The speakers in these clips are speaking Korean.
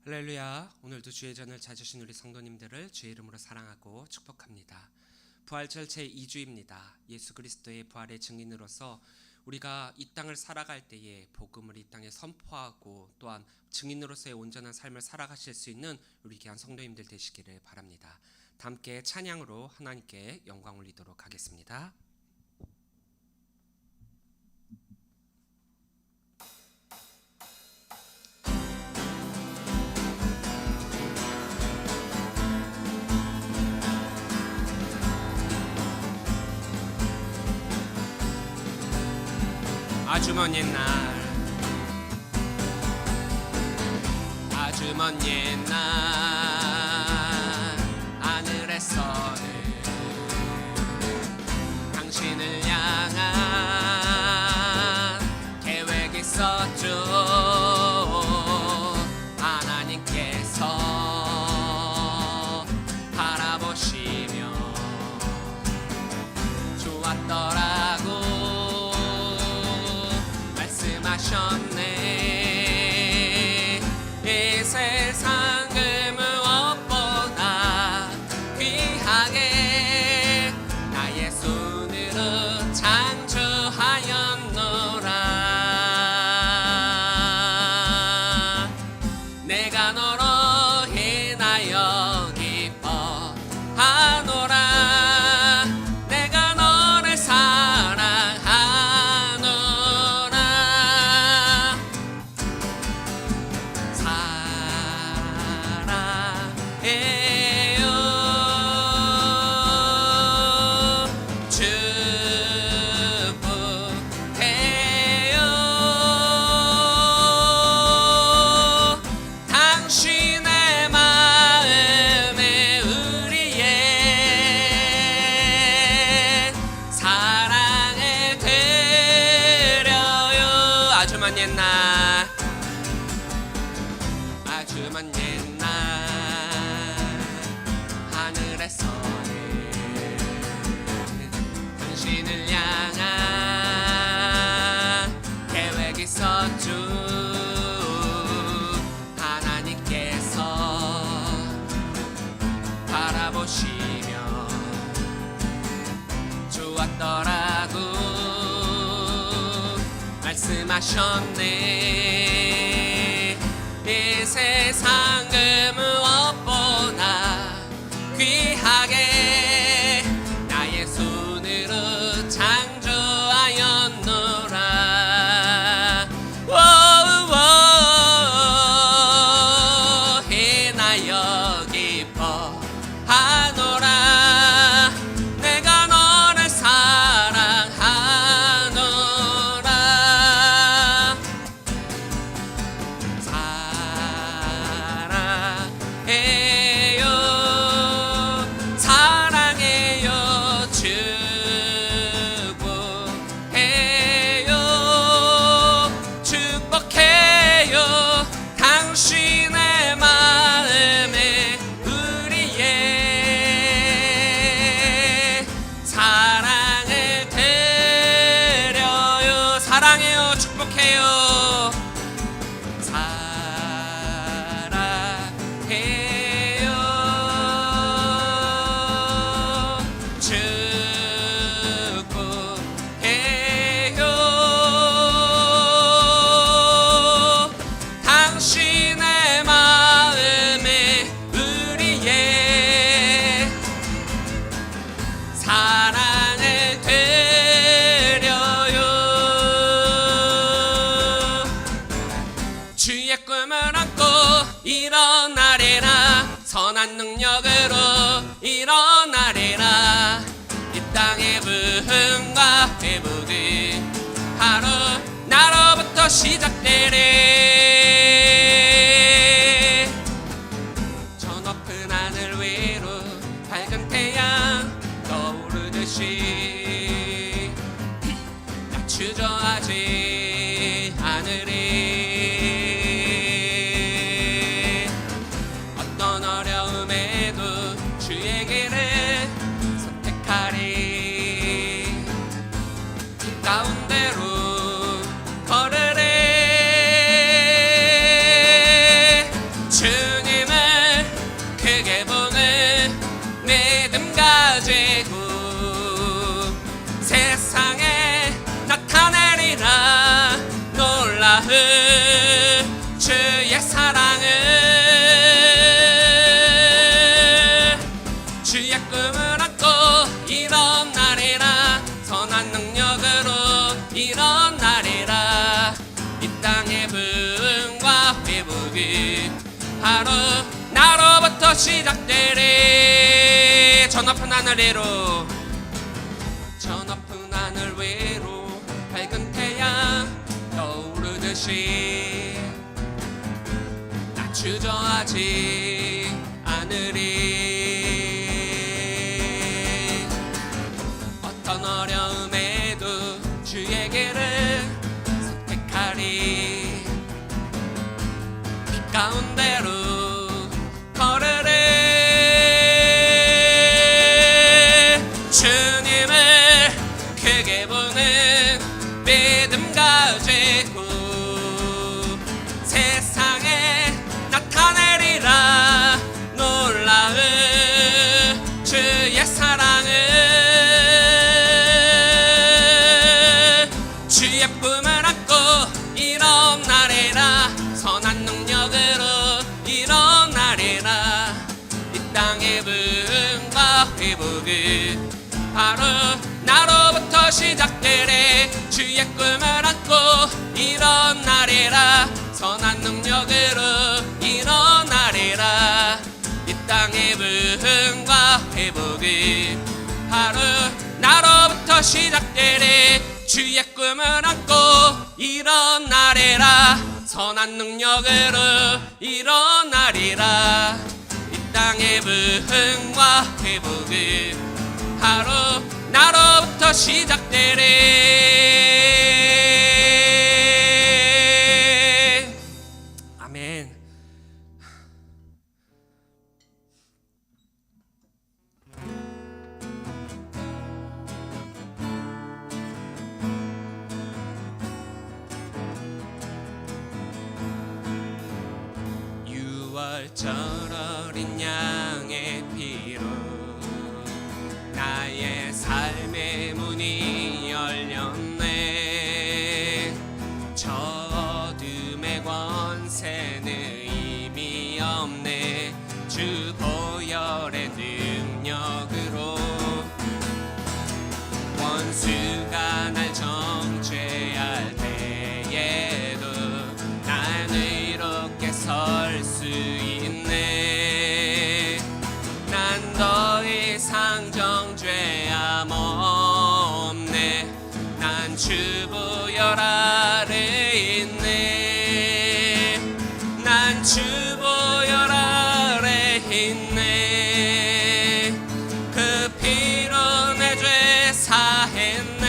할렐루야. 오늘도 주의 전을 찾으신 우리 성도님들을 주의 이름으로 사랑하고 축복합니다. 부활절 제2주입니다. 예수 그리스도의 부활의 증인으로서 우리가 이 땅을 살아갈 때에 복음을 이 땅에 선포하고 또한 증인으로서의 온전한 삶을 살아가실 수 있는 우리 귀한 성도님들 되시기를 바랍니다. 다 함께 찬양으로 하나님께 영광 올리도록 하겠습니다. 아주 먼 옛날 아주 먼 옛날 하늘에서는 당신을 향한 계획이 있었죠. 하나님께서 바라보시며 좋았더라고 하셨네. 이 세상 그 무엇보다 귀하게 나의 손으로 창조하였노라. 내가 너로 인하여 기뻐하노라. 내가 너를 아주 먼 옛날 하늘에서는 당신을 향한 계획이 있었죠. 하나님께서 바라보시며 좋았더라고 말씀하셨네. 이 세상 그 무엇보다 귀하게 나의 손으로 창조하였노라. 인하여 기뻐하노라. 내가 너를 사랑하노라. 사랑해요 축복해요 당신의 마음에 우리의 사랑을 드려요. 사랑해요 축복해요 당신의 마음에 우리의 사랑을 드려요. 주의 꿈을 안고 일어나리라. 선한 능력으로 일어나리라. 이 땅의 부흥과 회복이 바로 나로부터 시작되리. 저 높은 하늘 위로 밝은 태양 떠오르듯이 나 주저하지 않으리. 어떤 어려움에도 주의 길을 선택하리. 그 가운데로 걸으리. 주의 꿈을 안고 일어나리라. 선한 능력으로 일어나리라. 이 땅의 부흥과 회복이 바로 나로부터 시작되리. 저 높은 하늘 위로, 저 높은 하늘 위로 밝은 태양 떠오르듯이 나 주저하지 않으리. 어떤 어려움에도 주의 길을 선택하리. 빛 가운데로 걸으리. 주님을 크게 보는 믿음 가지고 세상에 나타내리라. 놀라운 주의 사랑을. 주의 꿈을 안고 일어나리라. 선한 능력으로 일어나리라. 이 땅의 부흥과 회복은 바로 나로부터 시작되리. 주의 꿈을 안고 일어나리라. 선한 능력으로 일어나리라. 이 땅의 부흥과 회복은 바로 나로부터 시작되리. 주의 꿈을 안고 일어나리라. 선한 능력으로 일어나리라. 이 땅의 부흥과 회복은 바로 나로부터 시작되리. 아멘. 유월절 어린 양의 피로 나의 삶의 문이 열렸네. 저 어둠의 권세는 의미 없네. 주 보혈의 능력으로 원수가 날 정죄할 때에도 난 의롭게 설 수 있네. 난 더 이상 정죄함 없네. 난 주 보혈 아래 있네. 난 주 보혈 아래 있네. 그 피로 내 죄 사했네.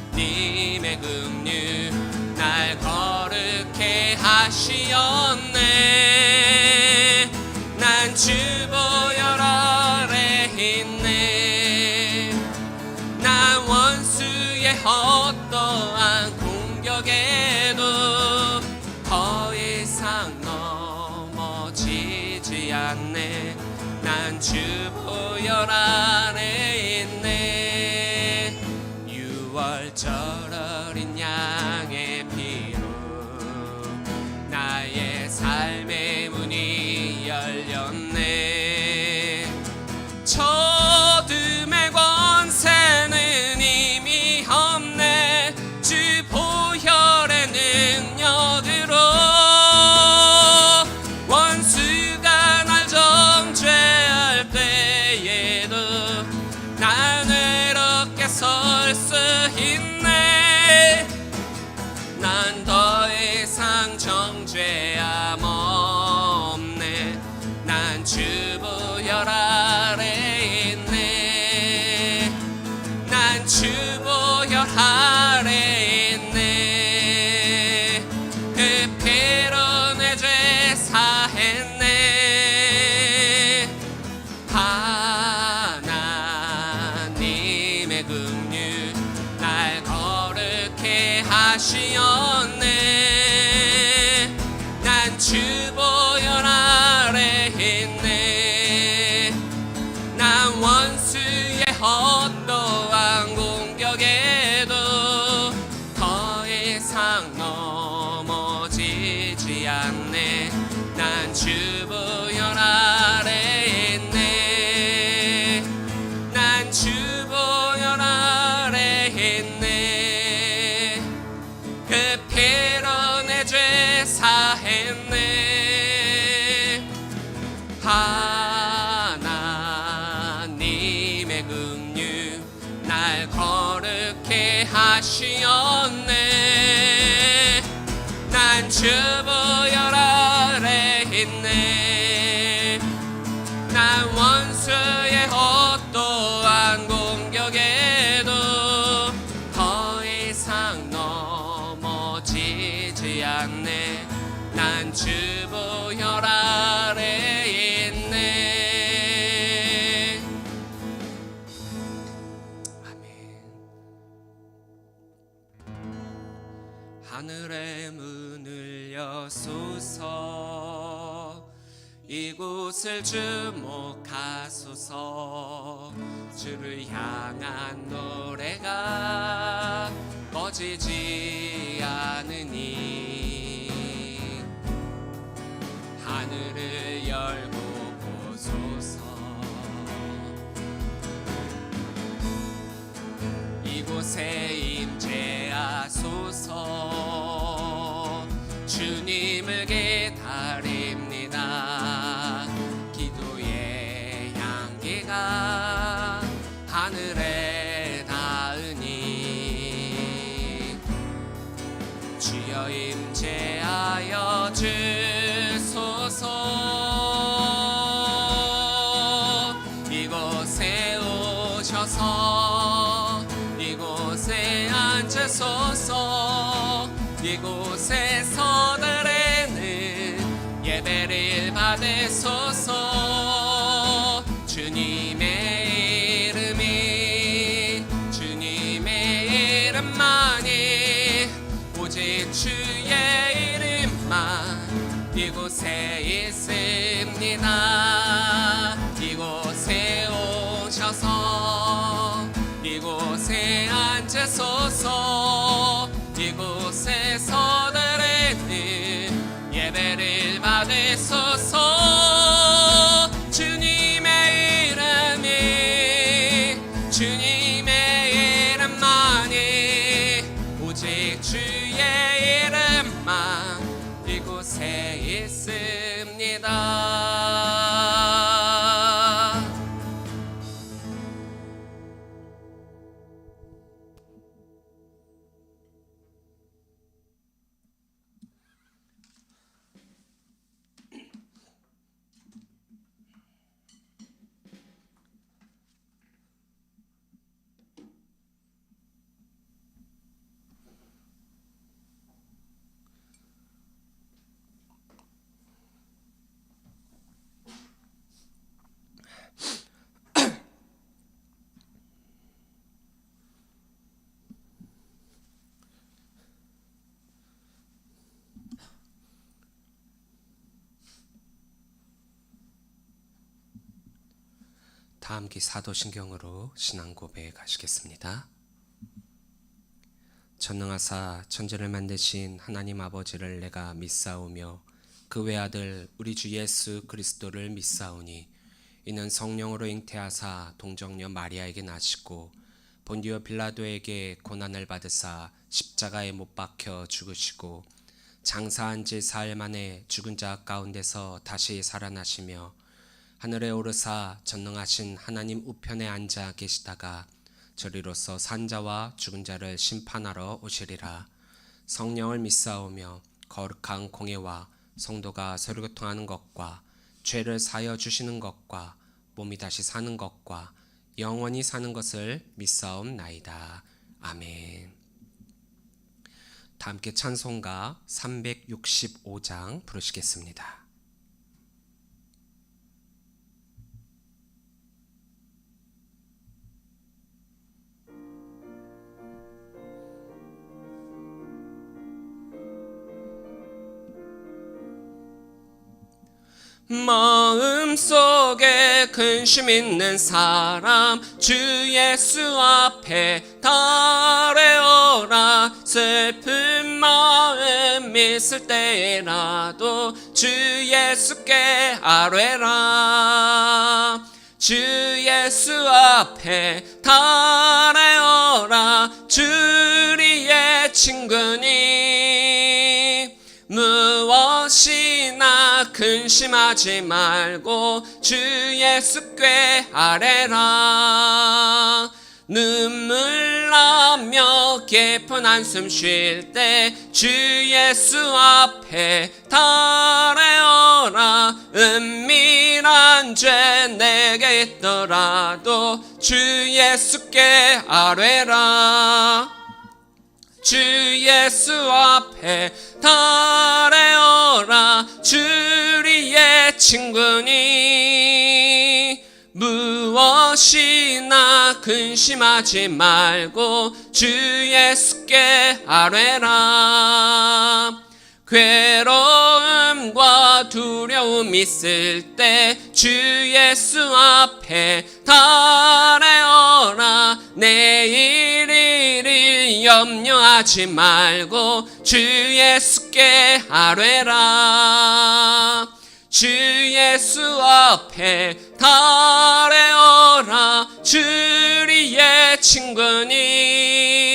하나님의 긍휼 날 거룩해 하시었네. 난 주 보혈 아래 있네. 난 원수의 어떠한 공격에도 더 이상 넘어지지 않네. 난 주 보혈 아래 있네. 유월절 어린 양의 피로 나의 삶의 문이 열렸네. 저 어둠의 권세는 이미 없네. 주 보혈의 능력으로 원수가 날 정죄할 때에도 난 외롭게 설 수 있네. 난 더 이상 정죄함 없네. 난 주 보혈 아래 있네. 난 주 보혈 아래 있네. 그 피로 내 죄 사했네. 하나님의 긍휼 날 거룩해 하시었네. 난 주 보혈 아래 있네. 난 주보혈 아래 있네. 난 주보혈 아래 있네. 그 피로 내 죄 사했네. 하나님의 긍휼 날 거룩해 하시었네. 난 주보혈 아래 있네. 난 원수의 어떠한 공격에도 더 이상 넘어지지 않네. 난 주보혈 아래 있네. 아멘. 하늘의 문을 여소서. 이곳을 주목하소서. 주를 향한 노래가 꺼지지 않으니 하늘을 열고 보소서. 이곳에 임재하소서. 주님을 기다립니다. 기도의 향기가 하늘에 닿으니 주여 임재하여 주소서. 이곳에 오셔서 이곳에 앉으소서. 이곳에서 드리는 예배를 받으소서. 주님의 이름이 주님의 이름만이 오직 주의 이름만 이곳에 있습니다. 이곳에 오셔서 이곳에 앉으소서. 이곳에서 드리는 예배를 받으소서. 주님의 이름이 주님의 이름만이 오직 주의 이름만 이곳에 있습니다. 다함기 사도신경으로 신앙 고백하시겠습니다. 전능하사 천지를 만드신 하나님 아버지를 내가 믿사오며 그 외아들 우리 주 예수 그리스도를 믿사오니 이는 성령으로 잉태하사 동정녀 마리아에게 나시고 본디오 빌라도에게 고난을 받으사 십자가에 못 박혀 죽으시고 장사한 지 사흘 만에 죽은 자 가운데서 다시 살아나시며 하늘에 오르사 전능하신 하나님 우편에 앉아 계시다가 저리로서 산자와 죽은 자를 심판하러 오시리라. 성령을 믿사오며 거룩한 공예와 성도가 서로 교통하는 것과 죄를 사하여 주시는 것과 몸이 다시 사는 것과 영원히 사는 것을 믿사옵나이다. 아멘. 다 함께 찬송가 365장 부르시겠습니다. 마음속에 근심 있는 사람 주 예수 앞에 달래어라. 슬픈 마음 있을 때라도 주 예수께 아뢰라. 주 예수 앞에 달래어라. 주리의 친구니 무엇이나 근심하지 말고 주 예수께 아뢰라. 눈물 나며 깊은 한숨 쉴 때 주 예수 앞에 달래어라. 은밀한 죄 내게 있더라도 주 예수께 아뢰라. 주 예수 앞에 달래어라. 주리의 친구니 무엇이나 근심하지 말고 주 예수께 아뢰라. 괴로움과 두려움 있을 때 주 예수 앞에 달래어라. 내일 일을 염려하지 말고 주 예수께 아뢰라. 주 예수 앞에 달래어라. 주리의 친구니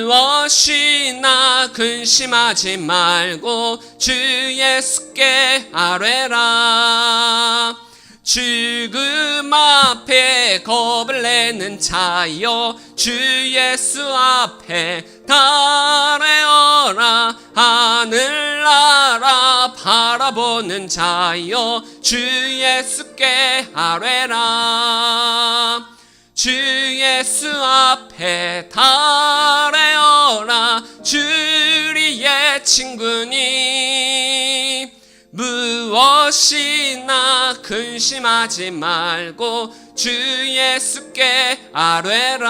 무엇이나 근심하지 말고 주 예수께 아뢰라. 죽음 앞에 겁을 내는 자여 주 예수 앞에 달래어라. 하늘나라 바라보는 자여 주 예수께 아뢰라. 주 예수 앞에 달래어라. 주리의 친구니 무엇이나 근심하지 말고 주 예수께 아뢰라.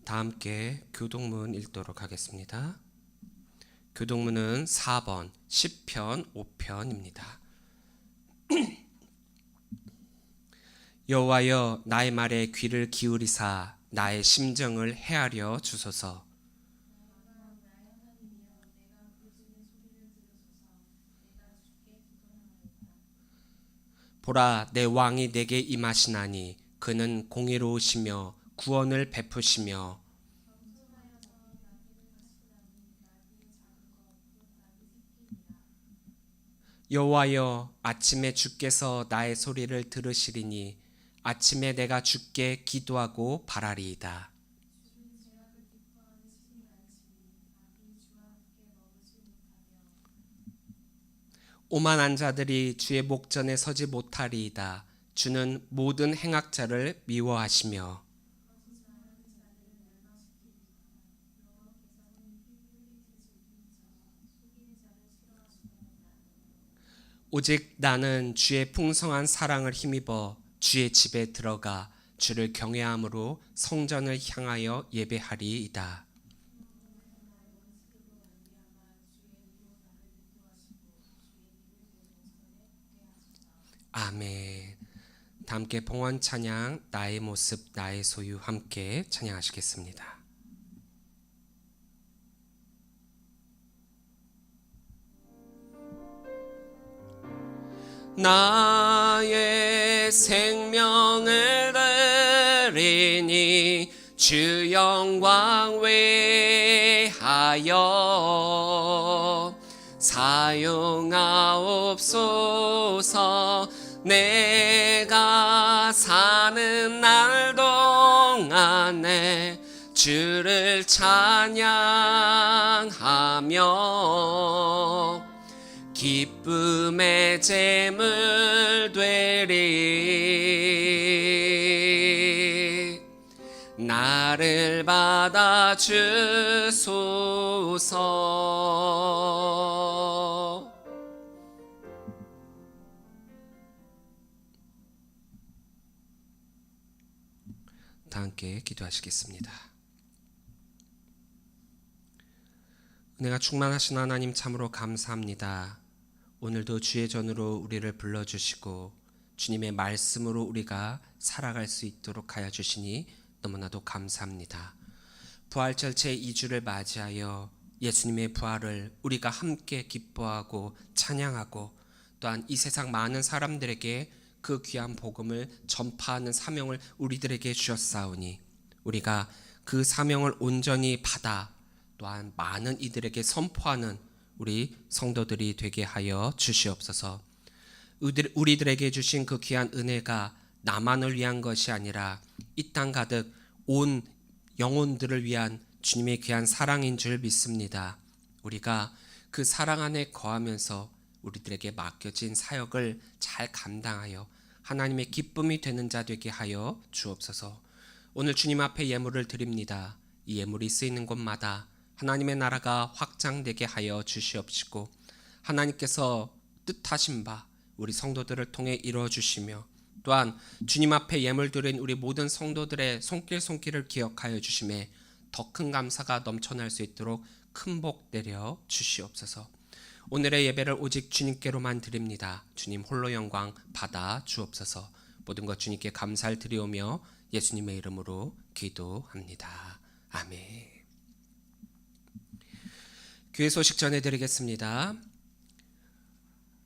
다 함께 교동문 읽도록 하겠습니다. 교동문은 4번 시편 5편입니다. 여호와여 나의 말에 귀를 기울이사 나의 심정을 헤아려 주소서. 보라 내 왕이 내게 임하시나니 그는 공의로우시며 구원을 베푸시며 여호와여 아침에 주께서 나의 소리를 들으시리니 아침에 내가 주께 기도하고 바라리이다. 오만한 자들이 주의 목전에 서지 못하리이다. 주는 모든 행악자를 미워하시며 오직 나는 주의 풍성한 사랑을 힘입어 주의 집에 들어가 주를 경외함으로 성전을 향하여 예배하리이다. 아멘. 다 함께 봉헌 찬양 나의 모습 나의 소유 함께 찬양하시겠습니다. 나의 생명을 드리니 주 영광 위하여 사용하옵소서. 내가 사는 날 동안에 주를 찬양하며 기쁨의 제물 되리. 나를 받아 주소서. 다 함께 기도하시겠습니다. 은혜가 충만하신 하나님 참으로 감사합니다. 오늘도 주의 전으로 우리를 불러주시고 주님의 말씀으로 우리가 살아갈 수 있도록 하여 주시니 너무나도 감사합니다. 부활절 제2주를 맞이하여 예수님의 부활을 우리가 함께 기뻐하고 찬양하고 또한 이 세상 많은 사람들에게 그 귀한 복음을 전파하는 사명을 우리들에게 주셨사오니 우리가 그 사명을 온전히 받아 또한 많은 이들에게 선포하는 우리 성도들이 되게 하여 주시옵소서. 우리들에게 주신 그 귀한 은혜가 나만을 위한 것이 아니라 이 땅 가득 온 영혼들을 위한 주님의 귀한 사랑인 줄 믿습니다. 우리가 그 사랑 안에 거하면서 우리들에게 맡겨진 사역을 잘 감당하여 하나님의 기쁨이 되는 자 되게 하여 주옵소서. 오늘 주님 앞에 예물을 드립니다. 이 예물이 쓰이는 곳마다 하나님의 나라가 확장되게 하여 주시옵시고 하나님께서 뜻하신 바 우리 성도들을 통해 이루어 주시며 또한 주님 앞에 예물 드린 우리 모든 성도들의 손길을 기억하여 주심에 더 큰 감사가 넘쳐날 수 있도록 큰 복 내려 주시옵소서. 오늘의 예배를 오직 주님께로만 드립니다. 주님 홀로 영광 받아 주옵소서. 모든 것 주님께 감사를 드리오며 예수님의 이름으로 기도합니다. 아멘. 교회 소식 전해드리겠습니다.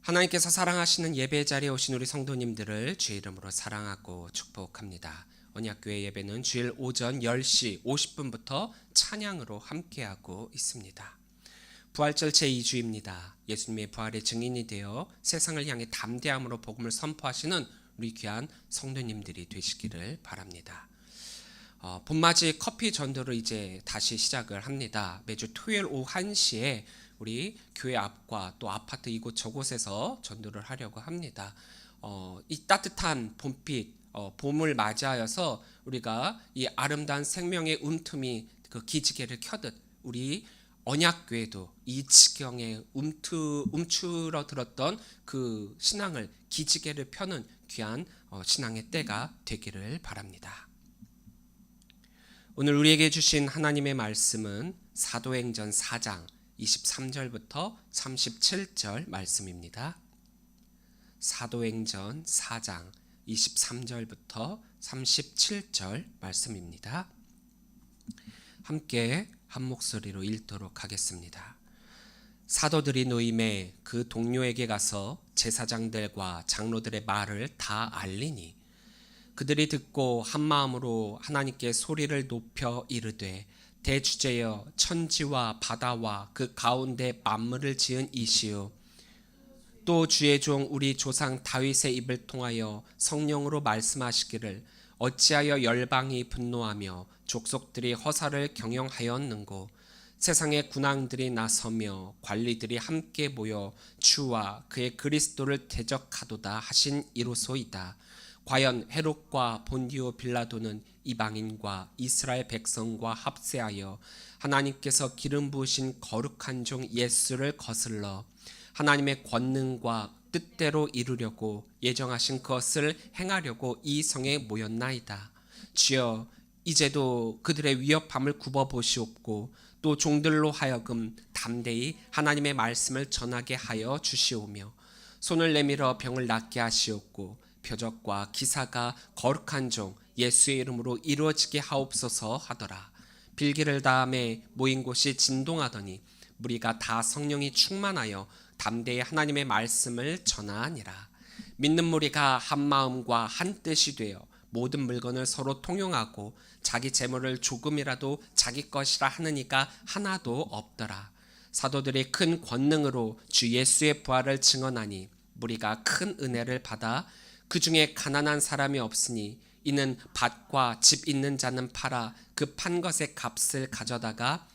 하나님께서 사랑하시는 예배 자리에 오신 우리 성도님들을 주의 이름으로 사랑하고 축복합니다. 언약교회 예배는 주일 오전 10시 50분부터 찬양으로 함께하고 있습니다. 부활절 제2주입니다. 예수님의 부활의 증인이 되어 세상을 향해 담대함으로 복음을 선포하시는 우리 귀한 성도님들이 되시기를 바랍니다. 봄맞이 커피 전도를 이제 다시 시작을 합니다. 매주 토요일 오후 1시에 우리 교회 앞과 또 아파트 이곳 저곳에서 전도를 하려고 합니다. 이 따뜻한 봄빛, 봄을 맞이하여서 우리가 이 아름다운 생명의 움틈이 그 기지개를 켜듯 우리 언약교회도 이 지경에 움츠러들었던 그 신앙을 기지개를 펴는 귀한 신앙의 때가 되기를 바랍니다. 오늘 우리에게 주신 하나님의 말씀은 사도행전 4장 23절부터 37절 말씀입니다. 사도행전 4장 23절부터 37절 말씀입니다. 함께 한 목소리로 읽도록 하겠습니다. 사도들이 노임에 그 동료에게 가서 제사장들과 장로들의 말을 다 알리니 그들이 듣고 한 마음으로 하나님께 소리를 높여 이르되 대주제여 천지와 바다와 그 가운데 만물을 지은 이시요 또 주의 종 우리 조상 다윗의 입을 통하여 성령으로 말씀하시기를 어찌하여 열방이 분노하며 족속들이 허사를 경영하였는고 세상의 군왕들이 나서며 관리들이 함께 모여 주와 그의 그리스도를 대적하도다 하신 이로소이다. 과연 헤롯과 본디오 빌라도는 이방인과 이스라엘 백성과 합세하여 하나님께서 기름 부으신 거룩한 종 예수를 거슬러 하나님의 권능과 뜻대로 이루려고 예정하신 것을 행하려고 이 성에 모였나이다. 주여 이제도 그들의 위협함을 굽어보시옵고 또 종들로 하여금 담대히 하나님의 말씀을 전하게 하여 주시오며 손을 내밀어 병을 낫게 하시옵고 표적과 기사가 거룩한 종 예수의 이름으로 이루어지게 하옵소서 하더라. 빌기를 다음에 모인 곳이 진동하더니 무리가 다 성령이 충만하여 담대히 하나님의 말씀을 전하니라. 믿는 무리가 한 마음과 한 뜻이 되어 모든 물건을 서로 통용하고 자기 재물을 조금이라도 자기 것이라 하는 이가 하나도 없더라. 사도들이 큰 권능으로 주 예수의 부활을 증언하니 무리가 큰 은혜를 받아 그 중에 가난한 사람이 없으니 이는 밭과 집 있는 자는 팔아 그 판 것의 값을 가져다가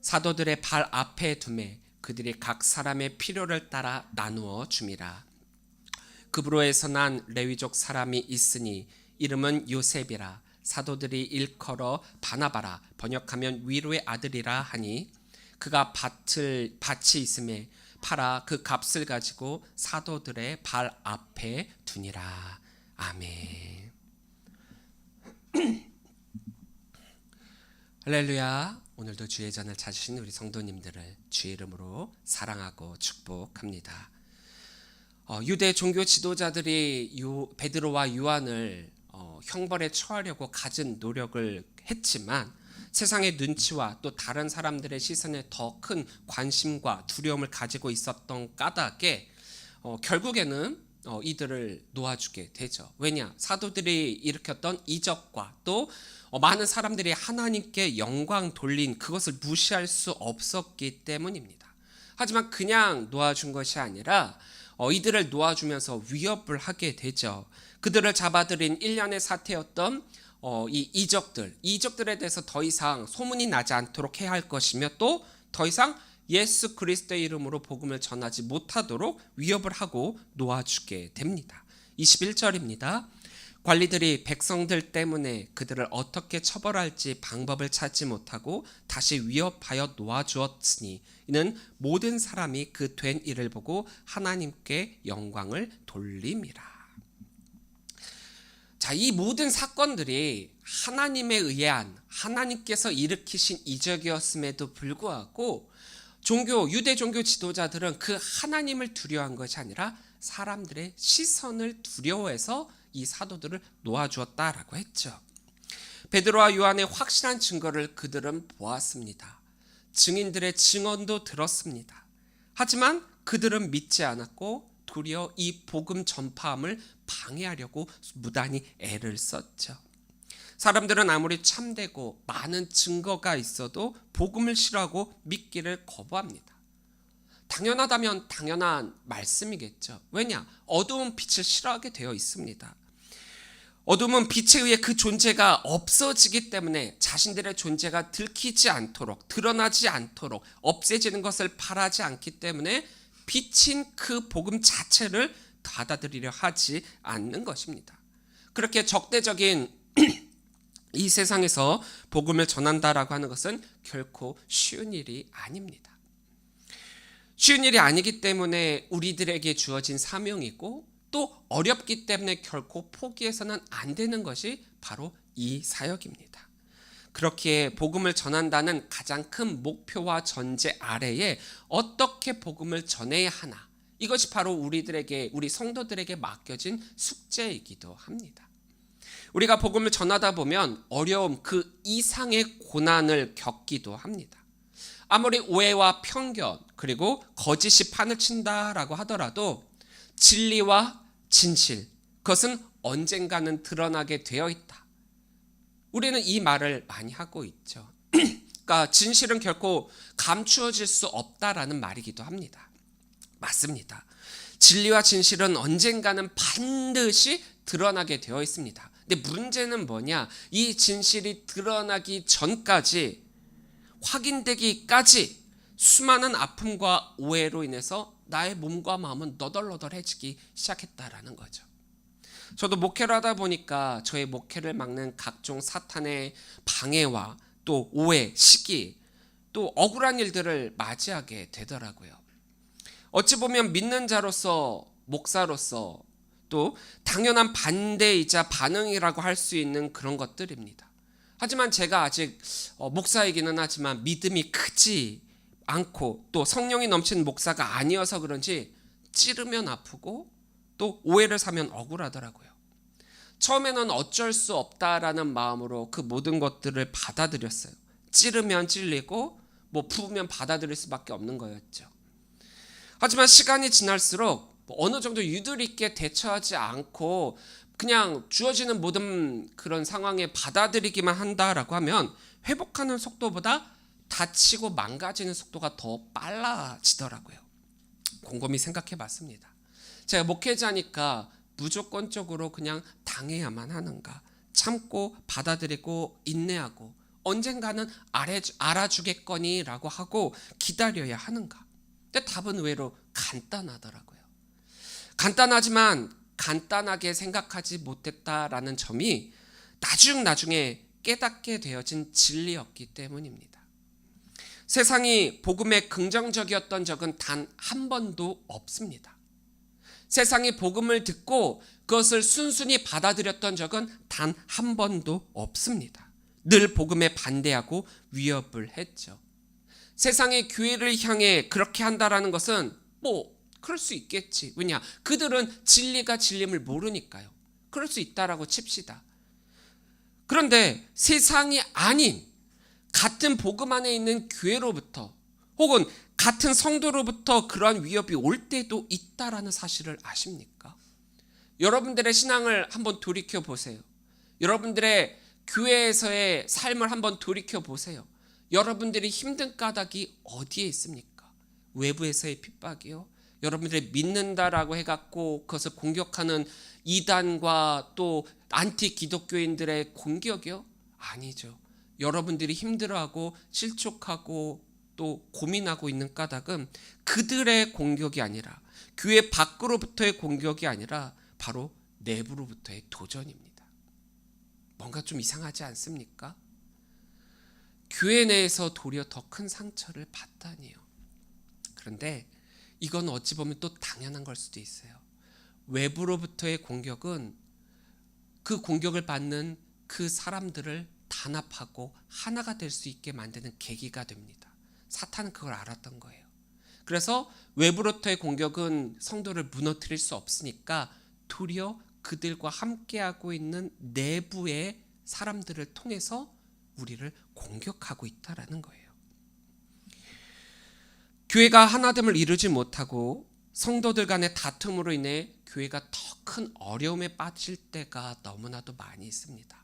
사도들의 발 앞에 두매 그들이 각 사람의 필요를 따라 나누어 줌이라. 그브로에서 난 레위족 사람이 있으니 이름은 요셉이라. 사도들이 일컬어 바나바라 번역하면 위로의 아들이라 하니 그가 밭이 있음에 팔아 그 값을 가지고 사도들의 발 앞에 두니라. 아멘. 할렐루야. 오늘도 주의 잔을 찾으신 우리 성도님들을 주의 이름으로 사랑하고 축복합니다. 유대 종교 지도자들이 베드로와 요한을 형벌에 처하려고 갖은 노력을 했지만 세상의 눈치와 또 다른 사람들의 시선에 더 큰 관심과 두려움을 가지고 있었던 까닭에 결국에는 이들을 놓아주게 되죠. 왜냐? 사도들이 일으켰던 이적과 또 많은 사람들이 하나님께 영광 돌린 그것을 무시할 수 없었기 때문입니다. 하지만 그냥 놓아준 것이 아니라 이들을 놓아주면서 위협을 하게 되죠. 그들을 잡아들인 일련의 사태였던 이 이적들에 대해서 더 이상 소문이 나지 않도록 해야 할 것이며 또 더 이상 예수 그리스도의 이름으로 복음을 전하지 못하도록 위협을 하고 놓아주게 됩니다. 21절입니다. 관리들이 백성들 때문에 그들을 어떻게 처벌할지 방법을 찾지 못하고 다시 위협하여 놓아주었으니 이는 모든 사람이 그 된 일을 보고 하나님께 영광을 돌림이라. 자, 이 모든 사건들이 하나님에 의한 하나님께서 일으키신 이적이었음에도 불구하고 유대 종교 지도자들은 그 하나님을 두려워한 것이 아니라 사람들의 시선을 두려워해서 이 사도들을 놓아주었다라고 했죠. 베드로와 요한의 확실한 증거를 그들은 보았습니다. 증인들의 증언도 들었습니다. 하지만 그들은 믿지 않았고 도리어 이 복음 전파함을 방해하려고 무단히 애를 썼죠. 사람들은 아무리 참되고 많은 증거가 있어도 복음을 싫어하고 믿기를 거부합니다. 당연하다면 당연한 말씀이겠죠. 왜냐? 어두운 빛을 싫어하게 되어 있습니다. 어둠은 빛에 의해 그 존재가 없어지기 때문에 자신들의 존재가 들키지 않도록, 드러나지 않도록 없애지는 것을 바라지 않기 때문에 빛인 그 복음 자체를 받아들이려 하지 않는 것입니다. 그렇게 적대적인 이 세상에서 복음을 전한다라고 하는 것은 결코 쉬운 일이 아닙니다. 쉬운 일이 아니기 때문에 우리들에게 주어진 사명이고 또 어렵기 때문에 결코 포기해서는 안 되는 것이 바로 이 사역입니다. 그렇게 복음을 전한다는 가장 큰 목표와 전제 아래에 어떻게 복음을 전해야 하나, 이것이 바로 우리 성도들에게 맡겨진 숙제이기도 합니다. 우리가 복음을 전하다 보면 어려움 그 이상의 고난을 겪기도 합니다. 아무리 오해와 편견 그리고 거짓이 판을 친다라고 하더라도 진리와 진실, 그것은 언젠가는 드러나게 되어 있다. 우리는 이 말을 많이 하고 있죠. 그러니까 진실은 결코 감추어질 수 없다라는 말이기도 합니다. 맞습니다. 진리와 진실은 언젠가는 반드시 드러나게 되어 있습니다. 근데 문제는 뭐냐? 이 진실이 드러나기 전까지, 확인되기까지 수많은 아픔과 오해로 인해서 나의 몸과 마음은 너덜너덜해지기 시작했다라는 거죠. 저도 목회를 하다 보니까 저의 목회를 막는 각종 사탄의 방해와 또 오해, 시기, 또 억울한 일들을 맞이하게 되더라고요. 어찌 보면 믿는 자로서, 목사로서 또 당연한 반대이자 반응이라고 할 수 있는 그런 것들입니다. 하지만 제가 아직 목사이기는 하지만 믿음이 크지 않고 또 성령이 넘치는 목사가 아니어서 그런지 찌르면 아프고 또 오해를 사면 억울하더라고요. 처음에는 어쩔 수 없다라는 마음으로 그 모든 것들을 받아들였어요. 찌르면 찔리고 부으면 받아들일 수밖에 없는 거였죠. 하지만 시간이 지날수록 어느 정도 유도리 있게 대처하지 않고 그냥 주어지는 모든 그런 상황에 받아들이기만 한다라고 하면 회복하는 속도보다 다치고 망가지는 속도가 더 빨라지더라고요. 곰곰이 생각해 봤습니다. 제가 목회자니까 무조건적으로 그냥 당해야만 하는가? 참고 받아들이고 인내하고 언젠가는 알아주겠거니라고 하고 기다려야 하는가? 근데 답은 의외로 간단하더라고요. 간단하지만 간단하게 생각하지 못했다라는 점이 나중에 깨닫게 되어진 진리였기 때문입니다. 세상이 복음에 긍정적이었던 적은 단 한 번도 없습니다. 세상이 복음을 듣고 그것을 순순히 받아들였던 적은 단 한 번도 없습니다. 늘 복음에 반대하고 위협을 했죠. 세상의 교회를 향해 그렇게 한다라는 것은 그럴 수 있겠지. 왜냐? 그들은 진리가 진림을 모르니까요. 그럴 수 있다라고 칩시다. 그런데 세상이 아닌 같은 복음 안에 있는 교회로부터 혹은 같은 성도로부터 그러한 위협이 올 때도 있다라는 사실을 아십니까? 여러분들의 신앙을 한번 돌이켜 보세요. 여러분들의 교회에서의 삶을 한번 돌이켜 보세요. 여러분들이 힘든 까닭이 어디에 있습니까? 외부에서의 핍박이요? 여러분들이 믿는다라고 해갖고 그것을 공격하는 이단과 또 안티 기독교인들의 공격이요? 아니죠. 여러분들이 힘들어하고 실족하고 또 고민하고 있는 까닭은 그들의 공격이 아니라, 교회 밖으로부터의 공격이 아니라 바로 내부로부터의 도전입니다. 뭔가 좀 이상하지 않습니까? 교회 내에서 도리어 더 큰 상처를 받다니요. 그런데 이건 어찌 보면 또 당연한 걸 수도 있어요. 외부로부터의 공격은 그 공격을 받는 그 사람들을 단합하고 하나가 될 수 있게 만드는 계기가 됩니다. 사탄은 그걸 알았던 거예요. 그래서 외부로부터의 공격은 성도를 무너뜨릴 수 없으니까 도리어 그들과 함께하고 있는 내부의 사람들을 통해서 우리를 공격하고 있다라는 거예요. 교회가 하나됨을 이루지 못하고 성도들 간의 다툼으로 인해 교회가 더 큰 어려움에 빠질 때가 너무나도 많이 있습니다.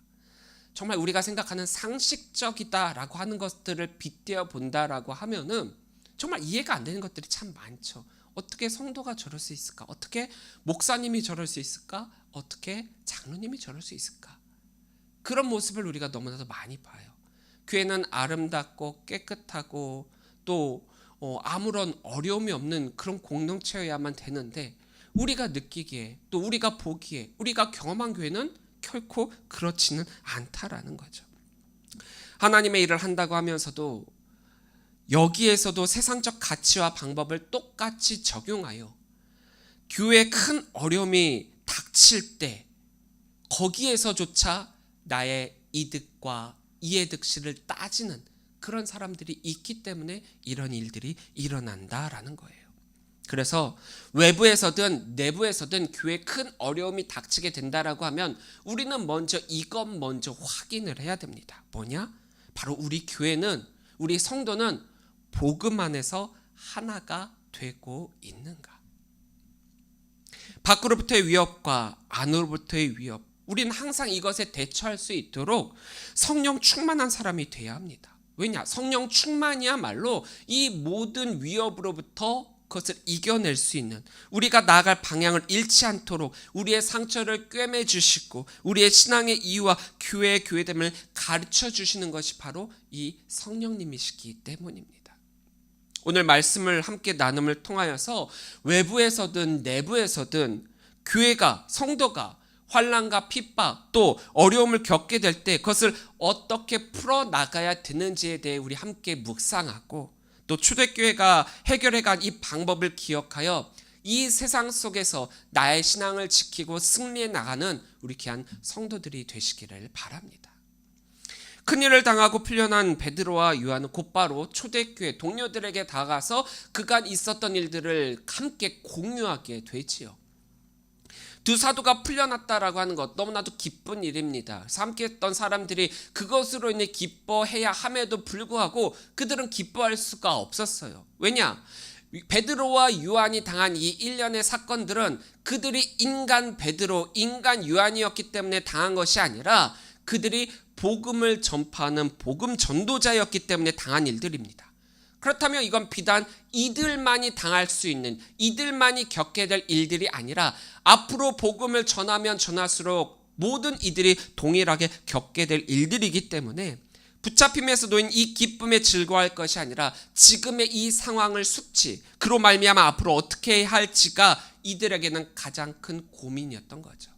정말 우리가 생각하는 상식적이다라고 하는 것들을 빗대어 본다라고 하면은 정말 이해가 안 되는 것들이 참 많죠. 어떻게 성도가 저럴 수 있을까? 어떻게 목사님이 저럴 수 있을까? 어떻게 장로님이 저럴 수 있을까? 그런 모습을 우리가 너무나도 많이 봐요. 교회는 아름답고 깨끗하고 또 아무런 어려움이 없는 그런 공동체여야만 되는데, 우리가 느끼기에 또 우리가 보기에 우리가 경험한 교회는 결코 그렇지는 않다라는 거죠. 하나님의 일을 한다고 하면서도 여기에서도 세상적 가치와 방법을 똑같이 적용하여 교회에 큰 어려움이 닥칠 때 거기에서조차 나의 이득과 이해득실을 따지는 그런 사람들이 있기 때문에 이런 일들이 일어난다라는 거예요. 그래서 외부에서든 내부에서든 교회에 큰 어려움이 닥치게 된다라고 하면 우리는 이것 먼저 확인을 해야 됩니다. 뭐냐? 바로 우리 교회는, 우리 성도는 복음 안에서 하나가 되고 있는가? 밖으로부터의 위협과 안으로부터의 위협, 우리는 항상 이것에 대처할 수 있도록 성령 충만한 사람이 돼야 합니다. 왜냐? 성령 충만이야말로 이 모든 위협으로부터 그것을 이겨낼 수 있는, 우리가 나아갈 방향을 잃지 않도록 우리의 상처를 꿰매 주시고 우리의 신앙의 이유와 교회의 교회됨을 가르쳐 주시는 것이 바로 이 성령님이시기 때문입니다. 오늘 말씀을 함께 나눔을 통하여서 외부에서든 내부에서든 교회가, 성도가 환난과 핍박 또 어려움을 겪게 될 때 그것을 어떻게 풀어나가야 되는지에 대해 우리 함께 묵상하고, 또 초대교회가 해결해간 이 방법을 기억하여 이 세상 속에서 나의 신앙을 지키고 승리해 나가는 우리 귀한 성도들이 되시기를 바랍니다. 큰일을 당하고 풀려난 베드로와 요한은 곧바로 초대교회 동료들에게 다가가서 그간 있었던 일들을 함께 공유하게 되지요. 두 사도가 풀려났다라고 하는 것 너무나도 기쁜 일입니다. 함께 했던 사람들이 그것으로 인해 기뻐해야 함에도 불구하고 그들은 기뻐할 수가 없었어요. 왜냐? 베드로와 요한이 당한 이 일련의 사건들은 그들이 인간 베드로, 인간 요한이었기 때문에 당한 것이 아니라 그들이 복음을 전파하는 복음 전도자였기 때문에 당한 일들입니다. 그렇다면 이건 비단 이들만이 당할 수 있는, 이들만이 겪게 될 일들이 아니라 앞으로 복음을 전하면 전할수록 모든 이들이 동일하게 겪게 될 일들이기 때문에 붙잡힘에서 놓인 이 기쁨에 즐거워할 것이 아니라 지금의 이 상황을 숙지, 그로 말미암아 앞으로 어떻게 해야 할지가 이들에게는 가장 큰 고민이었던 거죠.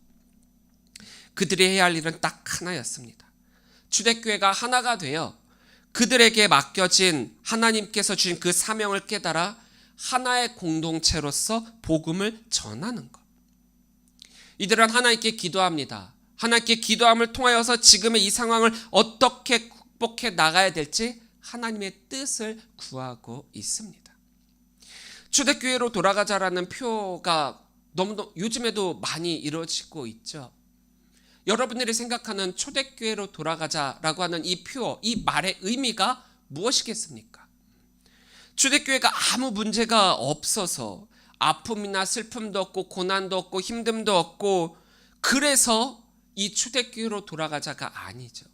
그들이 해야 할 일은 딱 하나였습니다. 초대교회가 하나가 되어 그들에게 맡겨진 하나님께서 주신 그 사명을 깨달아 하나의 공동체로서 복음을 전하는 것. 이들은 하나님께 기도합니다. 하나님께 기도함을 통하여서 지금의 이 상황을 어떻게 극복해 나가야 될지 하나님의 뜻을 구하고 있습니다. 초대교회로 돌아가자라는 표가 너무 요즘에도 많이 이루어지고 있죠. 여러분들이 생각하는 초대교회로 돌아가자라고 하는 이 표, 이 말의 의미가 무엇이겠습니까? 초대교회가 아무 문제가 없어서 아픔이나 슬픔도 없고 고난도 없고 힘듦도 없고 그래서 이 초대교회로 돌아가자가 아니죠.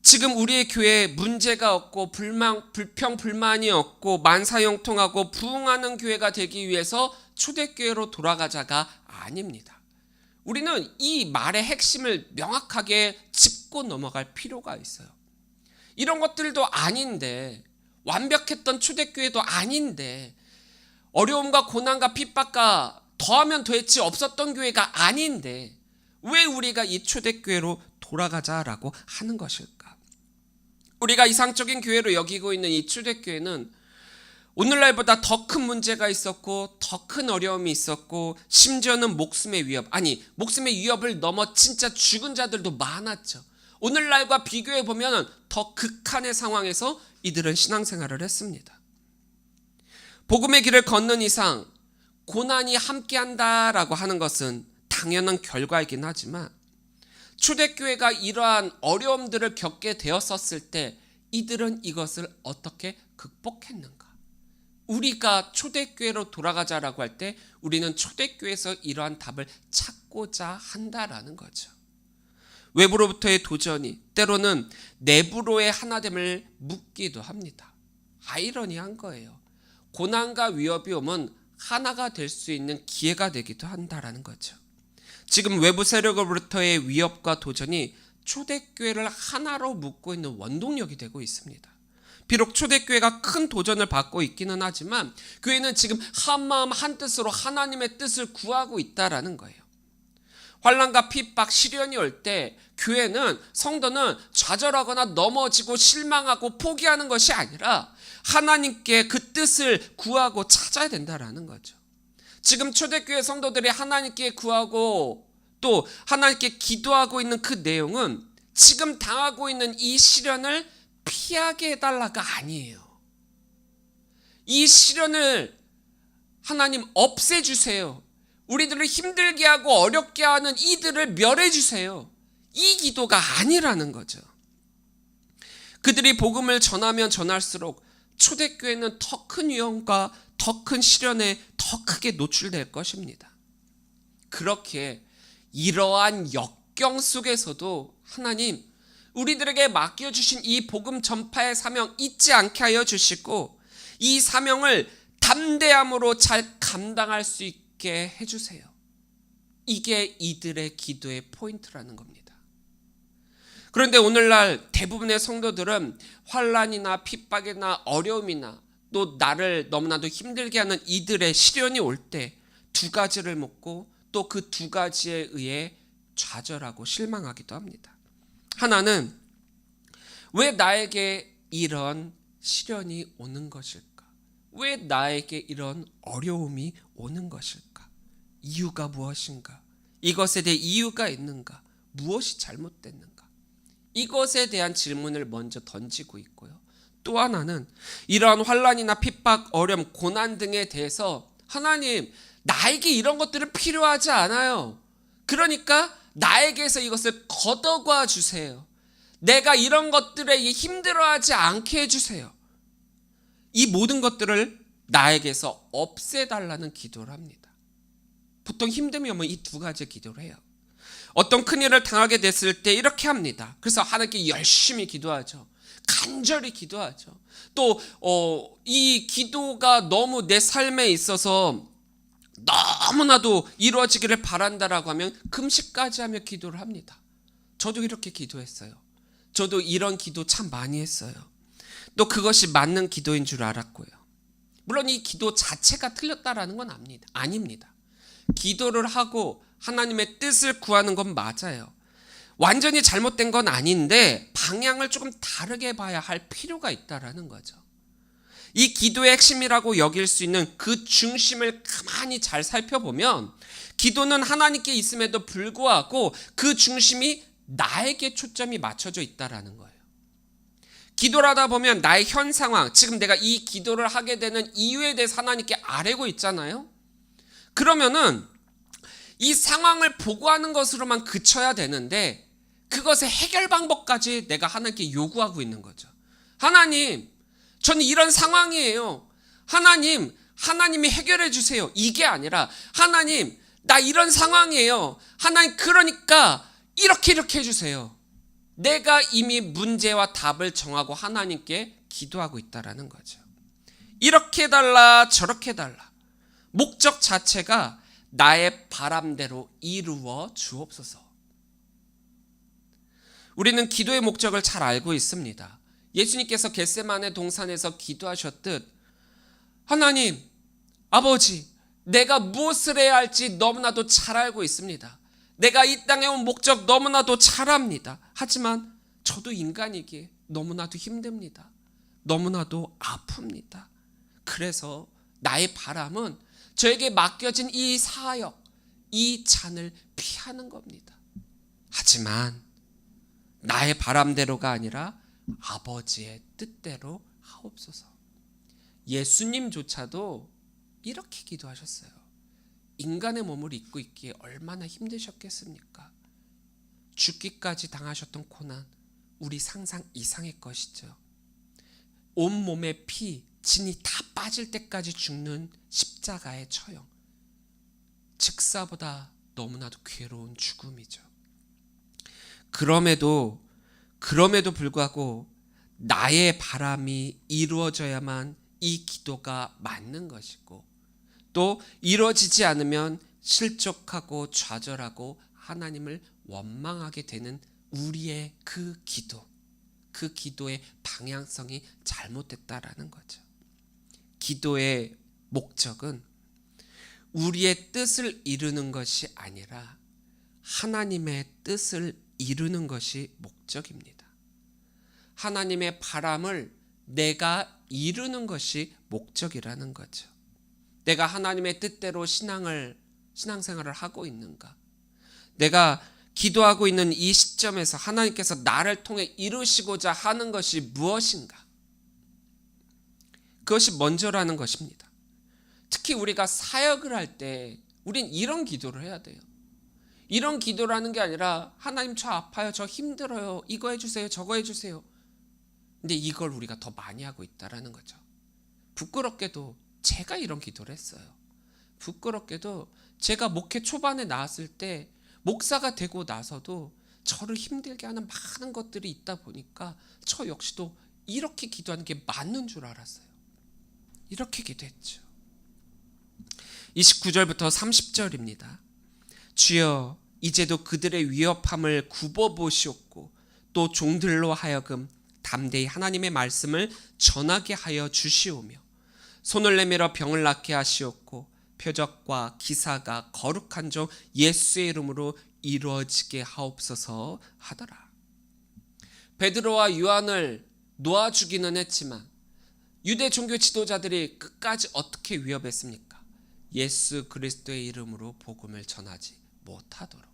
지금 우리의 교회에 문제가 없고 불평불만이 없고 만사형통하고 부흥하는 교회가 되기 위해서 초대교회로 돌아가자가 아닙니다. 우리는 이 말의 핵심을 명확하게 짚고 넘어갈 필요가 있어요. 이런 것들도 아닌데, 완벽했던 초대교회도 아닌데, 어려움과 고난과 핍박과 더하면 더했지 없었던 교회가 아닌데 왜 우리가 이 초대교회로 돌아가자라고 하는 것일까? 우리가 이상적인 교회로 여기고 있는 이 초대교회는 오늘날보다 더 큰 문제가 있었고 더 큰 어려움이 있었고 심지어는 목숨의 위협을 넘어 진짜 죽은 자들도 많았죠. 오늘날과 비교해 보면 더 극한의 상황에서 이들은 신앙생활을 했습니다. 복음의 길을 걷는 이상 고난이 함께한다라고 하는 것은 당연한 결과이긴 하지만 초대교회가 이러한 어려움들을 겪게 되었었을 때 이들은 이것을 어떻게 극복했는가? 우리가 초대교회로 돌아가자라고 할 때 우리는 초대교회에서 이러한 답을 찾고자 한다라는 거죠. 외부로부터의 도전이 때로는 내부로의 하나됨을 묻기도 합니다. 아이러니한 거예요. 고난과 위협이 오면 하나가 될 수 있는 기회가 되기도 한다라는 거죠. 지금 외부 세력으로부터의 위협과 도전이 초대교회를 하나로 묶고 있는 원동력이 되고 있습니다. 비록 초대교회가 큰 도전을 받고 있기는 하지만 교회는 지금 한마음 한뜻으로 하나님의 뜻을 구하고 있다라는 거예요. 환난과 핍박, 시련이 올 때 교회는, 성도는 좌절하거나 넘어지고 실망하고 포기하는 것이 아니라 하나님께 그 뜻을 구하고 찾아야 된다라는 거죠. 지금 초대교회 성도들이 하나님께 구하고 또 하나님께 기도하고 있는 그 내용은 지금 당하고 있는 이 시련을 피하게 해달라가 아니에요. 이 시련을 하나님 없애주세요. 우리들을 힘들게 하고 어렵게 하는 이들을 멸해주세요. 이 기도가 아니라는 거죠. 그들이 복음을 전하면 전할수록 초대교회는 더 큰 위험과 더 큰 시련에 더 크게 노출될 것입니다. 그렇게 이러한 역경 속에서도 하나님 우리들에게 맡겨주신 이 복음 전파의 사명 잊지 않게 하여 주시고 이 사명을 담대함으로 잘 감당할 수 있게 해주세요. 이게 이들의 기도의 포인트라는 겁니다. 그런데 오늘날 대부분의 성도들은 환난이나 핍박이나 어려움이나 또 나를 너무나도 힘들게 하는 이들의 시련이 올 때 두 가지를 묻고 또 그 두 가지에 의해 좌절하고 실망하기도 합니다. 하나는 왜 나에게 이런 시련이 오는 것일까? 왜 나에게 이런 어려움이 오는 것일까? 이유가 무엇인가? 이것에 대해 이유가 있는가? 무엇이 잘못됐는가? 이것에 대한 질문을 먼저 던지고 있고요. 또 하나는 이러한 환난이나 핍박, 어려움, 고난 등에 대해서 하나님 나에게 이런 것들은 필요하지 않아요. 그러니까 나에게서 이것을 걷어가 주세요. 내가 이런 것들에 힘들어하지 않게 해주세요. 이 모든 것들을 나에게서 없애달라는 기도를 합니다. 보통 힘듦이 오면 이 두 가지 기도를 해요. 어떤 큰일을 당하게 됐을 때 이렇게 합니다. 그래서 하나님께 열심히 기도하죠. 간절히 기도하죠. 또 이 기도가 너무 내 삶에 있어서 너무나도 이루어지기를 바란다라고 하면 금식까지 하며 기도를 합니다. 저도 이렇게 기도했어요. 저도 이런 기도 참 많이 했어요. 또 그것이 맞는 기도인 줄 알았고요. 물론 이 기도 자체가 틀렸다라는 건 아닙니다. 기도를 하고 하나님의 뜻을 구하는 건 맞아요. 완전히 잘못된 건 아닌데 방향을 조금 다르게 봐야 할 필요가 있다라는 거죠. 이 기도의 핵심이라고 여길 수 있는 그 중심을 가만히 잘 살펴보면 기도는 하나님께 있음에도 불구하고 그 중심이 나에게 초점이 맞춰져 있다라는 거예요. 기도를 하다 보면 나의 현 상황, 지금 내가 이 기도를 하게 되는 이유에 대해서 하나님께 아뢰고 있잖아요. 그러면은 이 상황을 보고하는 것으로만 그쳐야 되는데 그것의 해결 방법까지 내가 하나님께 요구하고 있는 거죠. 하나님, 저는 이런 상황이에요. 하나님이 해결해 주세요. 이게 아니라 하나님, 나 이런 상황이에요. 하나님, 그러니까 이렇게 해주세요. 내가 이미 문제와 답을 정하고 하나님께 기도하고 있다라는 거죠. 이렇게 해달라, 저렇게 해달라. 목적 자체가 나의 바람대로 이루어 주옵소서. 우리는 기도의 목적을 잘 알고 있습니다. 예수님께서 겟세마네 동산에서 기도하셨듯 하나님, 아버지, 내가 무엇을 해야 할지 너무나도 잘 알고 있습니다. 내가 이 땅에 온 목적 너무나도 잘 압니다. 하지만 저도 인간이기에 너무나도 힘듭니다. 너무나도 아픕니다. 그래서 나의 바람은 저에게 맡겨진 이 사역, 이 잔을 피하는 겁니다. 하지만 나의 바람대로가 아니라 아버지의 뜻대로 하옵소서. 예수님조차도 이렇게 기도하셨어요. 인간의 몸을 입고 있기에 얼마나 힘드셨겠습니까? 죽기까지 당하셨던 고난, 우리 상상 이상의 것이죠. 온몸의 피, 진이 다 빠질 때까지 죽는 십자가의 처형, 즉사보다 너무나도 괴로운 죽음이죠. 그럼에도 불구하고 나의 바람이 이루어져야만 이 기도가 맞는 것이고, 또 이루어지지 않으면 실족하고 좌절하고 하나님을 원망하게 되는 우리의 그 기도의 방향성이 잘못됐다라는 거죠. 기도의 목적은 우리의 뜻을 이루는 것이 아니라 하나님의 뜻을 이루는 것이 목적입니다. 하나님의 바람을 내가 이루는 것이 목적이라는 거죠. 내가 하나님의 뜻대로 신앙생활을 하고 있는가? 내가 기도하고 있는 이 시점에서 하나님께서 나를 통해 이루시고자 하는 것이 무엇인가? 그것이 먼저라는 것입니다. 특히 우리가 사역을 할 때 우린 이런 기도를 해야 돼요. 이런 기도라는 게 아니라 하나님, 저 아파요, 저 힘들어요, 이거 해주세요, 저거 해주세요. 근데 이걸 우리가 더 많이 하고 있다라는 거죠. 부끄럽게도 제가 이런 기도를 했어요. 부끄럽게도 제가 목회 초반에 나왔을 때 목사가 되고 나서도 저를 힘들게 하는 많은 것들이 있다 보니까 저 역시도 이렇게 기도하는 게 맞는 줄 알았어요. 이렇게 기도했죠. 29절부터 30절입니다. 주여, 이제도 그들의 위협함을 굽어보시옵고 또 종들로 하여금 담대히 하나님의 말씀을 전하게 하여 주시오며 손을 내밀어 병을 낫게 하시옵고 표적과 기사가 거룩한 종 예수의 이름으로 이루어지게 하옵소서 하더라. 베드로와 요한을 놓아주기는 했지만 유대 종교 지도자들이 끝까지 어떻게 위협했습니까? 예수 그리스도의 이름으로 복음을 전하지 못하도록.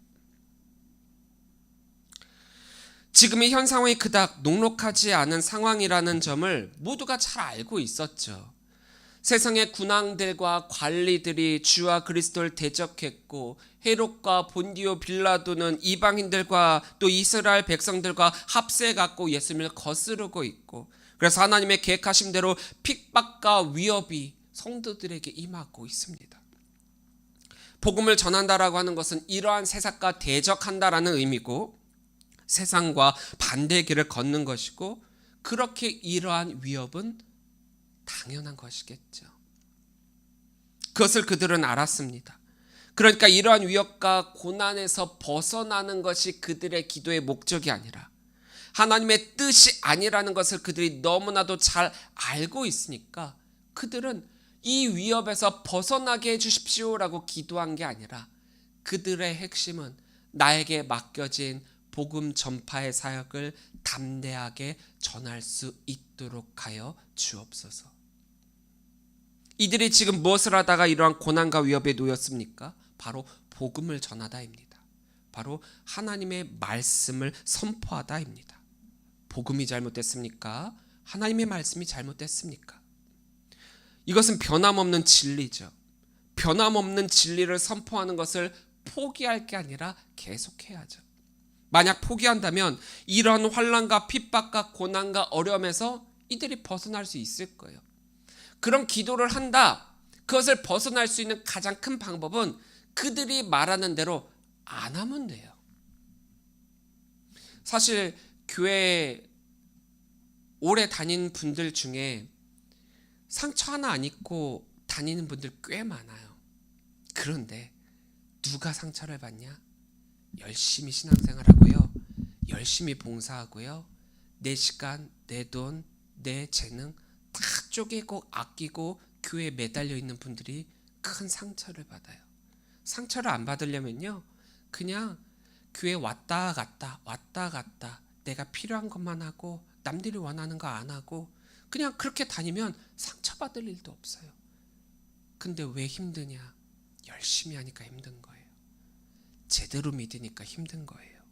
지금의 현 상황이 그닥 녹록하지 않은 상황이라는 점을 모두가 잘 알고 있었죠. 세상의 군왕들과 관리들이 주와 그리스도를 대적했고 헤롯과 본디오 빌라도는 이방인들과 또 이스라엘 백성들과 합세해갖고 예수님을 거스르고 있고, 그래서 하나님의 계획하신 대로 핍박과 위협이 성도들에게 임하고 있습니다. 복음을 전한다라고 하는 것은 이러한 세상과 대적한다라는 의미고 세상과 반대의 길을 걷는 것이고, 그렇게 이러한 위협은 당연한 것이겠죠. 그것을 그들은 알았습니다. 그러니까 이러한 위협과 고난에서 벗어나는 것이 그들의 기도의 목적이 아니라 하나님의 뜻이 아니라는 것을 그들이 너무나도 잘 알고 있으니까 그들은 이 위협에서 벗어나게 해주십시오라고 기도한 게 아니라 그들의 핵심은 나에게 맡겨진 복음 전파의 사역을 담대하게 전할 수 있도록 하여 주옵소서. 이들이 지금 무엇을 하다가 이러한 고난과 위협에 놓였습니까? 바로 복음을 전하다입니다. 바로 하나님의 말씀을 선포하다입니다. 복음이 잘못됐습니까? 하나님의 말씀이 잘못됐습니까? 이것은 변함없는 진리죠. 변함없는 진리를 선포하는 것을 포기할 게 아니라 계속해야죠. 만약 포기한다면 이런 환난과 핍박과 고난과 어려움에서 이들이 벗어날 수 있을 거예요. 그런 기도를 한다. 그것을 벗어날 수 있는 가장 큰 방법은 그들이 말하는 대로 안 하면 돼요. 사실 교회 오래 다니는 분들 중에 상처 하나 안 입고 다니는 분들 꽤 많아요. 그런데 누가 상처를 받냐? 열심히 신앙생활하고요, 열심히 봉사하고요, 내 시간, 내 돈, 내 재능 다 쪼개고 아끼고 교회에 매달려 있는 분들이 큰 상처를 받아요. 상처를 안 받으려면요, 그냥 교회 왔다 갔다 내가 필요한 것만 하고 남들이 원하는 거 안 하고 그냥 그렇게 다니면 상처받을 일도 없어요. 근데 왜 힘드냐? 열심히 하니까 힘든 거예요. 제대로 믿으니까 힘든 거예요.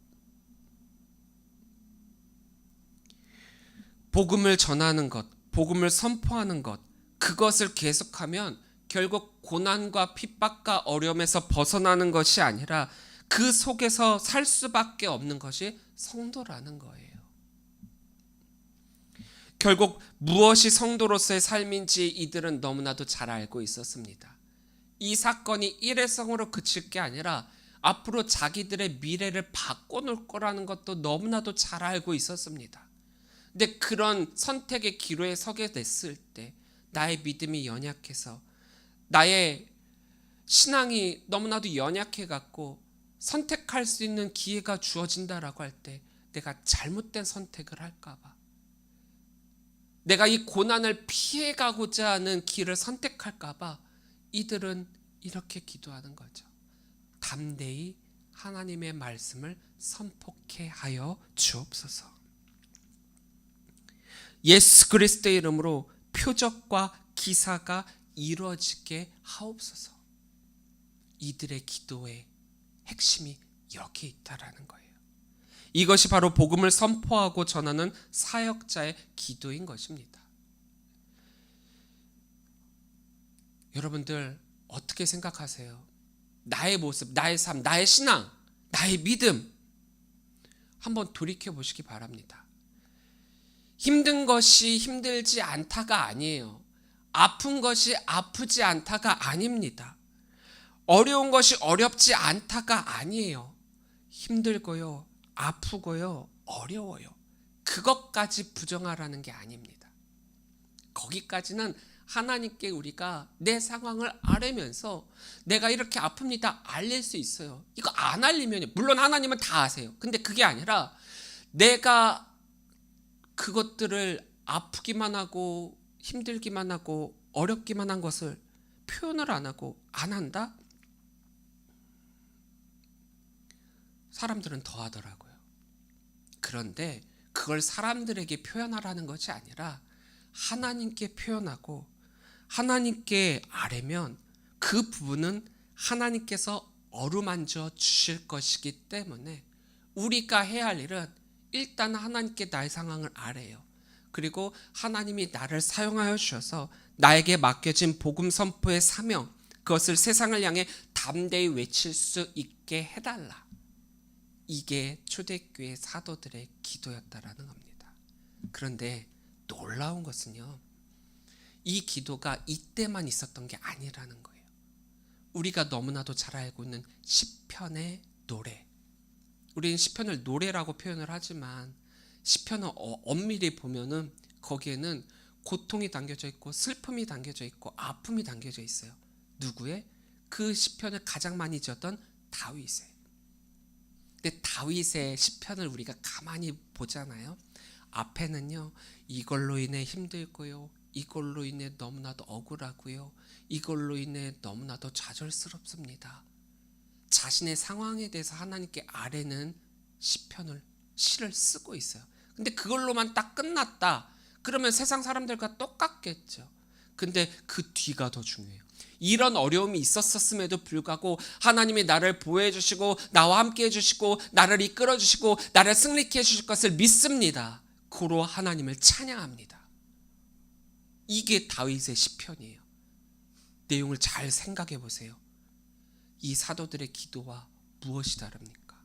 복음을 전하는 것, 복음을 선포하는 것, 그것을 계속하면 결국 고난과 핍박과 어려움에서 벗어나는 것이 아니라 그 속에서 살 수밖에 없는 것이 성도라는 거예요. 결국 무엇이 성도로서의 삶인지 이들은 너무나도 잘 알고 있었습니다. 이 사건이 일회성으로 그칠 게 아니라 앞으로 자기들의 미래를 바꿔놓을 거라는 것도 너무나도 잘 알고 있었습니다. 근데 그런 선택의 기로에 서게 됐을 때 나의 믿음이 연약해서 나의 신앙이 너무나도 연약해갖고 선택할 수 있는 기회가 주어진다라고 할 때 내가 잘못된 선택을 할까봐, 내가 이 고난을 피해가고자 하는 길을 선택할까봐 이들은 이렇게 기도하는 거죠. 담대히 하나님의 말씀을 선포케 하여 주옵소서. 예수 그리스도의 이름으로 표적과 기사가 이루어지게 하옵소서. 이들의 기도의 핵심이 여기에 있다라는 거예요. 이것이 바로 복음을 선포하고 전하는 사역자의 기도인 것입니다. 여러분들 어떻게 생각하세요? 나의 모습, 나의 삶, 나의 신앙, 나의 믿음 한번 돌이켜 보시기 바랍니다. 힘든 것이 힘들지 않다가 아니에요. 아픈 것이 아프지 않다가 아닙니다. 어려운 것이 어렵지 않다가 아니에요. 힘들고요, 아프고요, 어려워요. 그것까지 부정하라는 게 아닙니다. 거기까지는 하나님께 우리가 내 상황을 알면서 내가 이렇게 아픕니다 알릴 수 있어요. 이거 안 알리면 물론 하나님은 다 아세요. 근데 그게 아니라 내가 그것들을 아프기만 하고 힘들기만 하고 어렵기만 한 것을 표현을 안 하고 안 한다? 사람들은 더 하더라고요. 그런데 그걸 사람들에게 표현하라는 것이 아니라 하나님께 표현하고 하나님께 아뢰면 그 부분은 하나님께서 어루만져 주실 것이기 때문에 우리가 해야 할 일은 일단 하나님께 나의 상황을 아뢰요. 그리고 하나님이 나를 사용하여 주셔서 나에게 맡겨진 복음 선포의 사명, 그것을 세상을 향해 담대히 외칠 수 있게 해달라. 이게 초대교회 사도들의 기도였다라는 겁니다. 그런데 놀라운 것은요, 이 기도가 이때만 있었던 게 아니라는 거예요. 우리가 너무나도 잘 알고 있는 시편의 노래, 우리는 시편을 노래라고 표현을 하지만 시편을 엄밀히 보면은 거기에는 고통이 담겨져 있고 슬픔이 담겨져 있고 아픔이 담겨져 있어요. 누구의? 그 시편을 가장 많이 지었던 다윗의. 근데 다윗의 시편을 우리가 가만히 보잖아요. 앞에는요, 이걸로 인해 힘들고요, 이걸로 인해 너무나도 억울하고요, 이걸로 인해 너무나도 좌절스럽습니다. 자신의 상황에 대해서 하나님께 아뢰는 시를 쓰고 있어요. 근데 그걸로만 딱 끝났다 그러면 세상 사람들과 똑같겠죠. 근데 그 뒤가 더 중요해요. 이런 어려움이 있었음에도 불구하고 하나님이 나를 보호해 주시고 나와 함께 해주시고 나를 이끌어 주시고 나를 승리케 해주실 것을 믿습니다. 고로 하나님을 찬양합니다. 이게 다윗의 시편이에요. 내용을 잘 생각해 보세요. 이 사도들의 기도와 무엇이 다릅니까?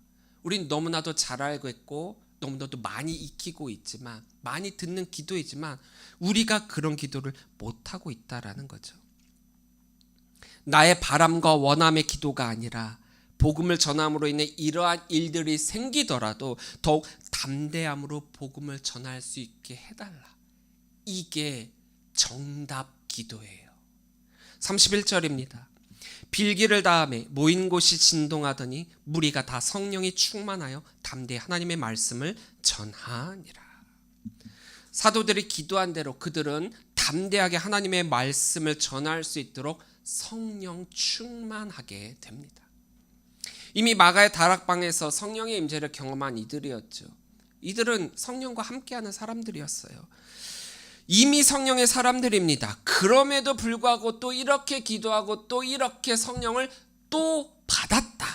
우린 너무나도 잘 알고 있고 너무나도 많이 익히고 있지만, 많이 듣는 기도이지만 우리가 그런 기도를 못하고 있다라는 거죠. 나의 바람과 원함의 기도가 아니라 복음을 전함으로 인해 이러한 일들이 생기더라도 더욱 담대함으로 복음을 전할 수 있게 해달라. 이게 정답 기도예요. 31절입니다. 빌기를 다음에 모인 곳이 진동하더니 무리가 다 성령이 충만하여 담대히 하나님의 말씀을 전하니라. 사도들이 기도한 대로 그들은 담대하게 하나님의 말씀을 전할 수 있도록 성령 충만하게 됩니다. 이미 마가의 다락방에서 성령의 임재를 경험한 이들이었죠. 이들은 성령과 함께하는 사람들이었어요. 이미 성령의 사람들입니다. 그럼에도 불구하고 또 이렇게 기도하고 또 이렇게 성령을 또 받았다.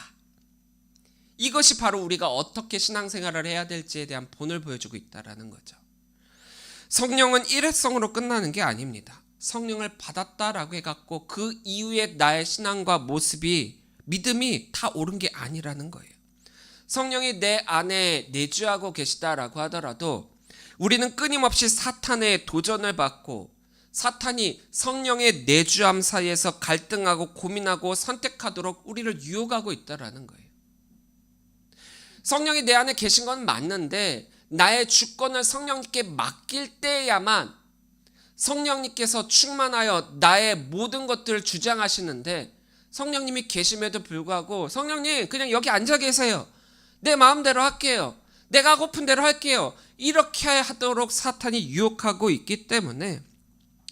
이것이 바로 우리가 어떻게 신앙생활을 해야 될지에 대한 본을 보여주고 있다는 거죠. 성령은 일회성으로 끝나는 게 아닙니다. 성령을 받았다라고 해갖고 그 이후에 나의 신앙과 모습이, 믿음이 다 옳은 게 아니라는 거예요. 성령이 내 안에 내주하고 계시다라고 하더라도 우리는 끊임없이 사탄의 도전을 받고 사탄이 성령의 내주함 사이에서 갈등하고 고민하고 선택하도록 우리를 유혹하고 있다라는 거예요. 성령이 내 안에 계신 건 맞는데 나의 주권을 성령님께 맡길 때야만 성령님께서 충만하여 나의 모든 것들을 주장하시는데, 성령님이 계심에도 불구하고 성령님 그냥 여기 앉아 계세요. 내 마음대로 할게요. 내가 하고픈 대로 할게요. 이렇게 하도록 사탄이 유혹하고 있기 때문에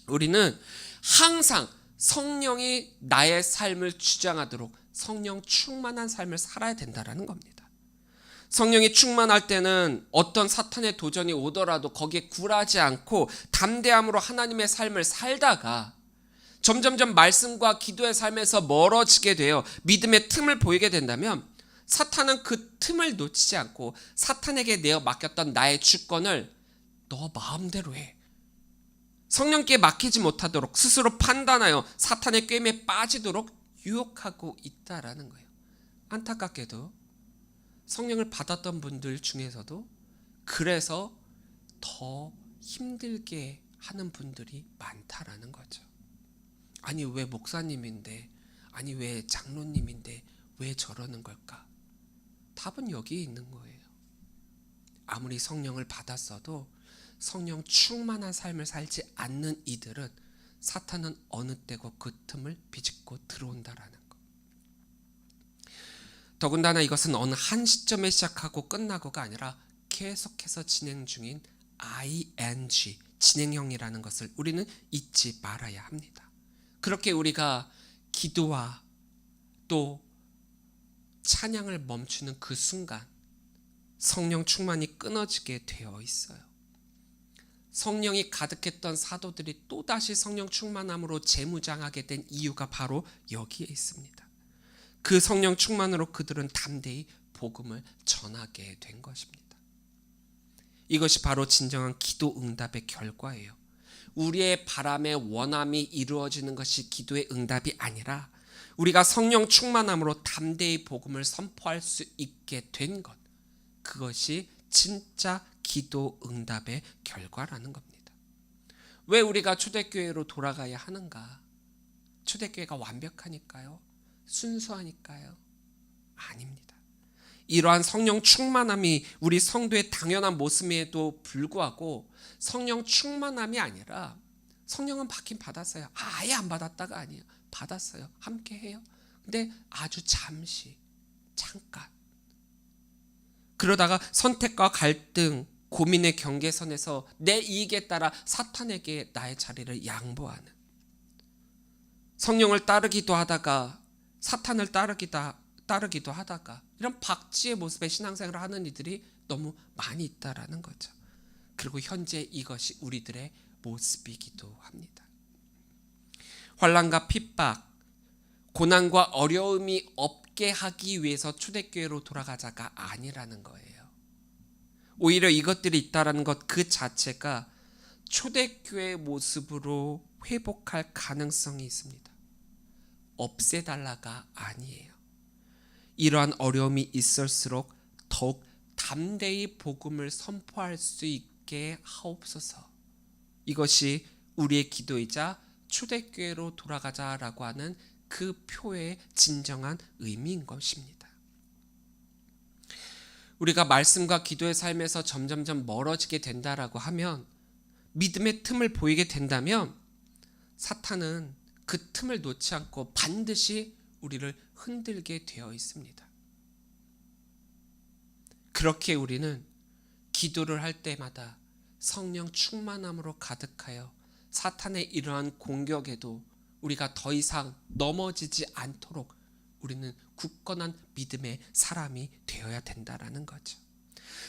우리는 항상 성령이 나의 삶을 주장하도록 성령 충만한 삶을 살아야 된다는 겁니다. 성령이 충만할 때는 어떤 사탄의 도전이 오더라도 거기에 굴하지 않고 담대함으로 하나님의 삶을 살다가 점점점 말씀과 기도의 삶에서 멀어지게 되어 믿음의 틈을 보이게 된다면 사탄은 그 틈을 놓치지 않고 사탄에게 내어 맡겼던 나의 주권을 너 마음대로 해. 성령께 맡기지 못하도록 스스로 판단하여 사탄의 꾀임에 빠지도록 유혹하고 있다라는 거예요. 안타깝게도 성령을 받았던 분들 중에서도 그래서 더 힘들게 하는 분들이 많다라는 거죠. 아니 왜 목사님인데, 아니 왜 장로님인데 왜 저러는 걸까? 답은 여기에 있는 거예요. 아무리 성령을 받았어도 성령 충만한 삶을 살지 않는 이들은 사탄은 어느 때고 그 틈을 비집고 들어온다라는 거. 더군다나 이것은 어느 한 시점에 시작하고 끝나고가 아니라 계속해서 진행 중인 ing, 진행형이라는 것을 우리는 잊지 말아야 합니다. 그렇게 우리가 기도와 또 찬양을 멈추는 그 순간 성령 충만이 끊어지게 되어 있어요. 성령이 가득했던 사도들이 또다시 성령 충만함으로 재무장하게 된 이유가 바로 여기에 있습니다. 그 성령 충만으로 그들은 담대히 복음을 전하게 된 것입니다. 이것이 바로 진정한 기도 응답의 결과예요. 우리의 바람의 원함이 이루어지는 것이 기도의 응답이 아니라 우리가 성령 충만함으로 담대히 복음을 선포할 수 있게 된 것, 그것이 진짜 기도 응답의 결과라는 겁니다. 왜 우리가 초대교회로 돌아가야 하는가? 초대교회가 완벽하니까요? 순수하니까요? 아닙니다. 이러한 성령 충만함이 우리 성도의 당연한 모습에도 불구하고 성령 충만함이 아니라, 성령은 받긴 받았어요. 아예 안 받았다가 아니에요. 받았어요. 함께 해요. 근데 아주 잠시, 잠깐. 그러다가 선택과 갈등, 고민의 경계선에서 내 이익에 따라 사탄에게 나의 자리를 양보하는, 성령을 따르기도 하다가 사탄을 따르기도 하다가 이런 박쥐의 모습의 신앙생활을 하는 이들이 너무 많이 있다라는 거죠. 그리고 현재 이것이 우리들의 모습이기도 합니다. 환난과 핍박, 고난과 어려움이 없게 하기 위해서 초대교회로 돌아가자가 아니라는 거예요. 오히려 이것들이 있다라는 것 그 자체가 초대교회의 모습으로 회복할 가능성이 있습니다. 없애달라가 아니에요. 이러한 어려움이 있을수록 더욱 담대히 복음을 선포할 수 있게 하옵소서. 이것이 우리의 기도이자 초대교회로 돌아가자라고 하는 그 표의 진정한 의미인 것입니다. 우리가 말씀과 기도의 삶에서 점점점 멀어지게 된다라고 하면, 믿음의 틈을 보이게 된다면 사탄은 그 틈을 놓지 않고 반드시 우리를 흔들게 되어 있습니다. 그렇게 우리는 기도를 할 때마다 성령 충만함으로 가득하여 사탄의 이러한 공격에도 우리가 더 이상 넘어지지 않도록 우리는 굳건한 믿음의 사람이 되어야 된다라는 거죠.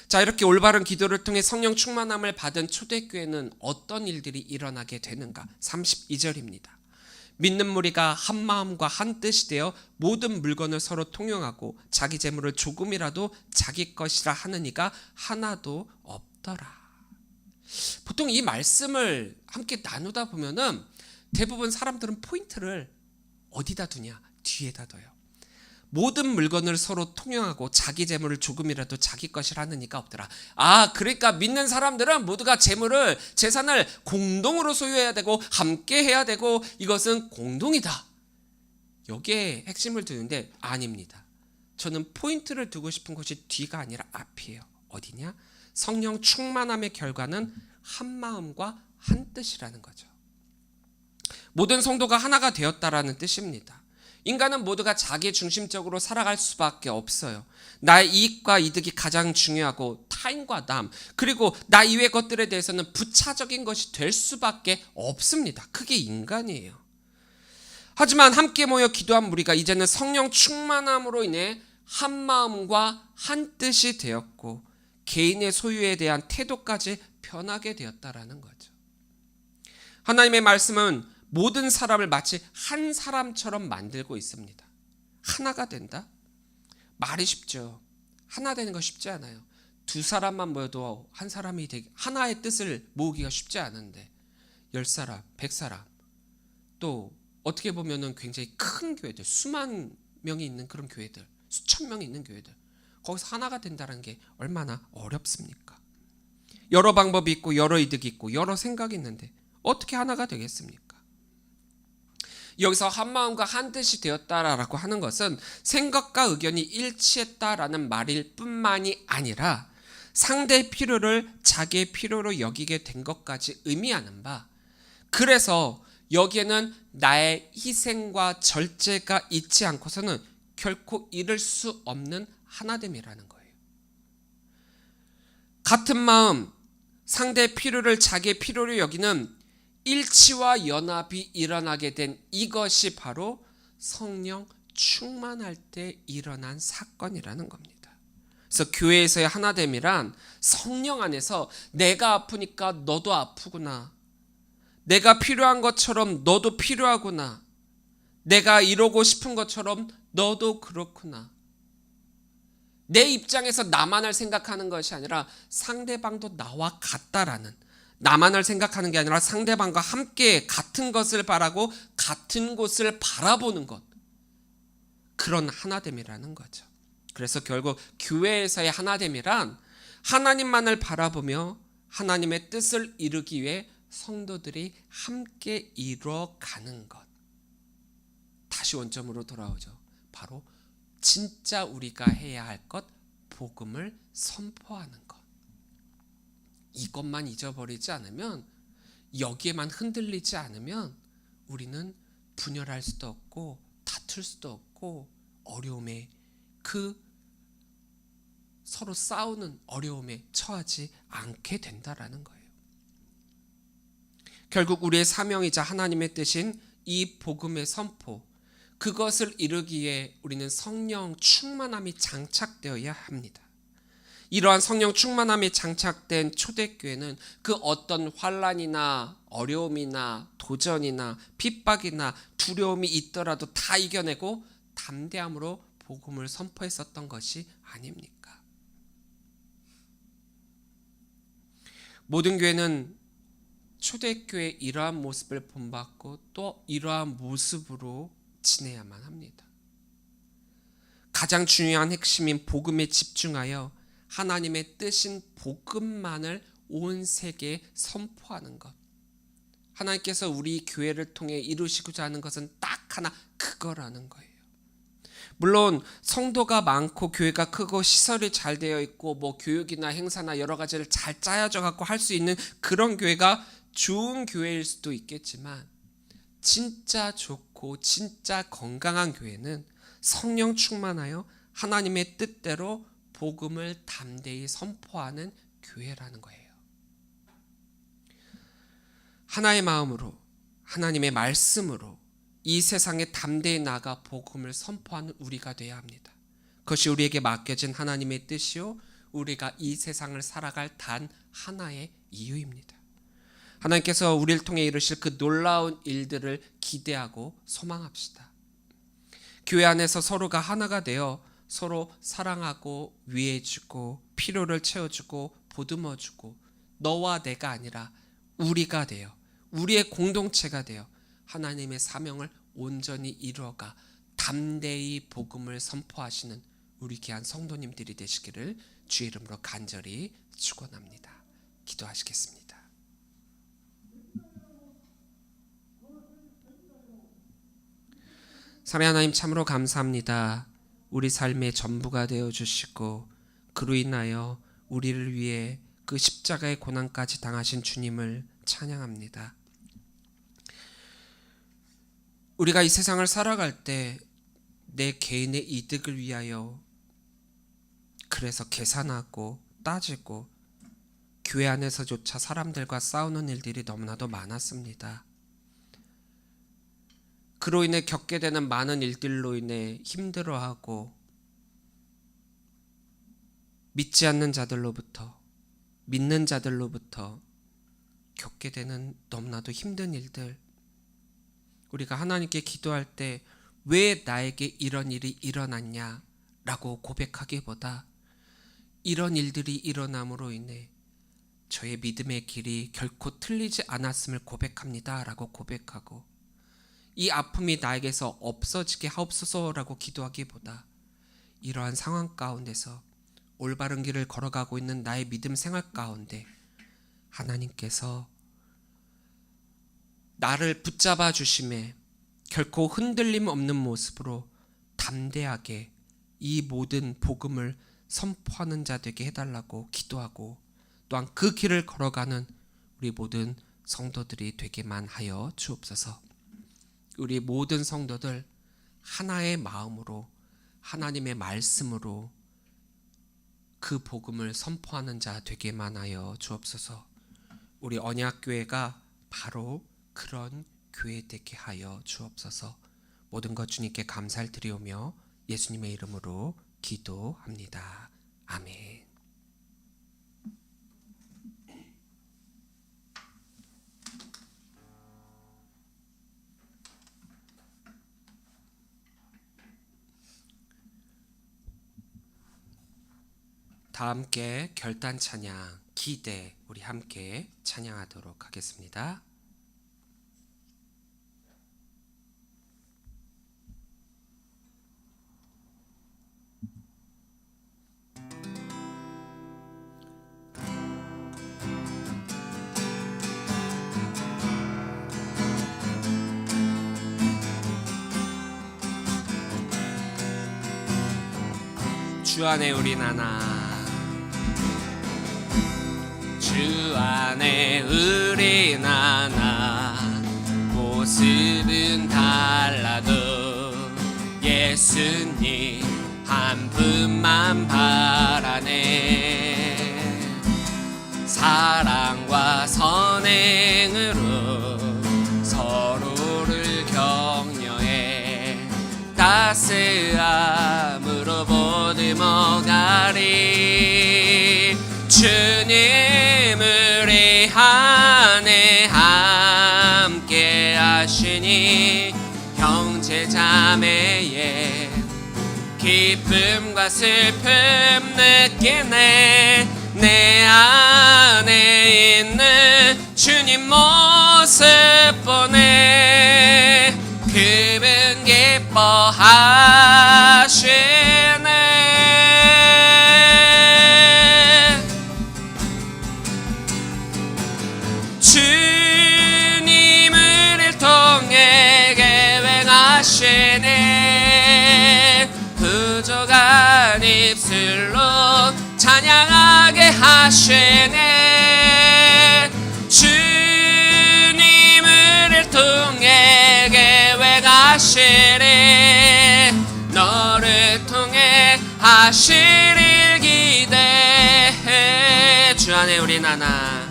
자, 이렇게 올바른 기도를 통해 성령 충만함을 받은 초대교회는 어떤 일들이 일어나게 되는가? 32절입니다. 믿는 무리가 한 마음과 한 뜻이 되어 모든 물건을 서로 통용하고 자기 재물을 조금이라도 자기 것이라 하는 이가 하나도 없더라. 보통 이 말씀을 함께 나누다 보면은 대부분 사람들은 포인트를 어디다 두냐? 뒤에다 둬요. 모든 물건을 서로 통용하고 자기 재물을 조금이라도 자기 것이라 하는 이가 없더라. 그러니까 믿는 사람들은 모두가 재산을 공동으로 소유해야 되고 함께 해야 되고 이것은 공동이다. 여기에 핵심을 두는데 아닙니다. 저는 포인트를 두고 싶은 것이 뒤가 아니라 앞이에요. 어디냐? 성령 충만함의 결과는 한 마음과 한 뜻이라는 거죠. 모든 성도가 하나가 되었다라는 뜻입니다. 인간은 모두가 자기 중심적으로 살아갈 수밖에 없어요. 나의 이익과 이득이 가장 중요하고 타인과 남, 그리고 나 이외의 것들에 대해서는 부차적인 것이 될 수밖에 없습니다. 그게 인간이에요. 하지만 함께 모여 기도한 무리가 이제는 성령 충만함으로 인해 한 마음과 한 뜻이 되었고 개인의 소유에 대한 태도까지 변하게 되었다라는 거죠. 하나님의 말씀은 모든 사람을 마치 한 사람처럼 만들고 있습니다. 하나가 된다? 말이 쉽죠. 하나 되는 거 쉽지 않아요. 두 사람만 모여도 한 사람이 되게 하나의 뜻을 모으기가 쉽지 않은데 10사람, 100사람, 또 어떻게 보면은 굉장히 큰 교회들, 수만 명이 있는 그런 교회들, 수천 명이 있는 교회들, 거기서 하나가 된다는 게 얼마나 어렵습니까? 여러 방법이 있고 여러 이득이 있고 여러 생각이 있는데 어떻게 하나가 되겠습니까? 여기서 한 마음과 한 뜻이 되었다라고 하는 것은 생각과 의견이 일치했다라는 말일 뿐만이 아니라 상대의 필요를 자기의 필요로 여기게 된 것까지 의미하는 바, 그래서 여기에는 나의 희생과 절제가 있지 않고서는 결코 이룰 수 없는 하나됨이라는 거예요. 같은 마음, 상대의 필요를 자기의 필요로 여기는 일치와 연합이 일어나게 된 이것이 바로 성령 충만할 때 일어난 사건이라는 겁니다. 그래서 교회에서의 하나됨이란 성령 안에서 내가 아프니까 너도 아프구나, 내가 필요한 것처럼 너도 필요하구나, 내가 이루고 싶은 것처럼 너도 그렇구나, 내 입장에서 나만을 생각하는 것이 아니라 상대방도 나와 같다라는, 나만을 생각하는 게 아니라 상대방과 함께 같은 것을 바라고 같은 곳을 바라보는 것, 그런 하나됨이라는 거죠. 그래서 결국 교회에서의 하나됨이란 하나님만을 바라보며 하나님의 뜻을 이루기 위해 성도들이 함께 이루어가는 것. 다시 원점으로 돌아오죠. 바로 진짜 우리가 해야 할 것, 복음을 선포하는 것. 이것만 잊어버리지 않으면, 여기에만 흔들리지 않으면 우리는 분열할 수도 없고 다툴 수도 없고 어려움에, 그 서로 싸우는 어려움에 처하지 않게 된다라는 거예요. 결국 우리의 사명이자 하나님의 뜻인 이 복음의 선포, 그것을 이루기 위해 우리는 성령 충만함이 장착되어야 합니다. 이러한 성령 충만함에 장착된 초대교회는 그 어떤 환난이나 어려움이나 도전이나 핍박이나 두려움이 있더라도 다 이겨내고 담대함으로 복음을 선포했었던 것이 아닙니까? 모든 교회는 초대교회의 이러한 모습을 본받고 또 이러한 모습으로 지내야만 합니다. 가장 중요한 핵심인 복음에 집중하여 하나님의 뜻인 복음만을 온 세계에 선포하는 것. 하나님께서 우리 교회를 통해 이루시고자 하는 것은 딱 하나, 그거라는 거예요. 물론 성도가 많고 교회가 크고 시설이 잘 되어 있고 뭐 교육이나 행사나 여러 가지를 잘 짜여져 갖고 할 수 있는 그런 교회가 좋은 교회일 수도 있겠지만, 진짜 좋고 진짜 건강한 교회는 성령 충만하여 하나님의 뜻대로 복음을 담대히 선포하는 교회라는 거예요. 하나의 마음으로 하나님의 말씀으로 이 세상에 담대히 나가 복음을 선포하는 우리가 되어야 합니다. 그것이 우리에게 맡겨진 하나님의 뜻이요, 우리가 이 세상을 살아갈 단 하나의 이유입니다. 하나님께서 우리를 통해 이루실 그 놀라운 일들을 기대하고 소망합시다. 교회 안에서 서로가 하나가 되어 서로 사랑하고 위해주고 필요를 채워주고 보듬어주고, 너와 내가 아니라 우리가 되어 우리의 공동체가 되어 하나님의 사명을 온전히 이루어가 담대히 복음을 선포하시는 우리 귀한 성도님들이 되시기를 주의 이름으로 간절히 축원합니다. 기도하시겠습니다. 사랑하는 하나님, 참으로 감사합니다. 우리 삶의 전부가 되어주시고 그로 인하여 우리를 위해 그 십자가의 고난까지 당하신 주님을 찬양합니다. 우리가 이 세상을 살아갈 때 내 개인의 이득을 위하여 그래서 계산하고 따지고 교회 안에서조차 사람들과 싸우는 일들이 너무나도 많았습니다. 그로 인해 겪게 되는 많은 일들로 인해 힘들어하고 믿지 않는 자들로부터 믿는 자들로부터 겪게 되는 너무나도 힘든 일들, 우리가 하나님께 기도할 때 왜 나에게 이런 일이 일어났냐 라고 고백하기보다 이런 일들이 일어남으로 인해 저의 믿음의 길이 결코 틀리지 않았음을 고백합니다 라고 고백하고, 이 아픔이 나에게서 없어지게 하옵소서라고 기도하기보다 이러한 상황 가운데서 올바른 길을 걸어가고 있는 나의 믿음 생활 가운데 하나님께서 나를 붙잡아 주심에 결코 흔들림 없는 모습으로 담대하게 이 모든 복음을 선포하는 자 되게 해달라고 기도하고, 또한 그 길을 걸어가는 우리 모든 성도들이 되게만 하여 주옵소서. 우리 모든 성도들 하나의 마음으로 하나님의 말씀으로 그 복음을 선포하는 자 되게만 하여 주옵소서. 우리 언약교회가 바로 그런 교회 되게 하여 주옵소서. 모든 것 주님께 감사를 드리오며 예수님의 이름으로 기도합니다. 아멘. 다 함께 결단 찬양 기대 우리 함께 찬양하도록 하겠습니다. 주 안에 우린 하나, 주 안에 우린 하나, 모습은 달라도 예수님 한 분만 바라네. 사랑과 선행으로 서로를 격려해 따스함으로 보듬어가리. 우리 안에 함께 하시니 형제 자매의 기쁨과 슬픔 느끼네. 내 안에 있는 주님 모습 보네. 그분 기뻐하시네. 주님을 통해 계획하시네. 부족한 입술로 찬양하게 하시네. 주님을 통해 계획하시네. 너를 통해 하실 일 기대해. 주 안에 우린 하나,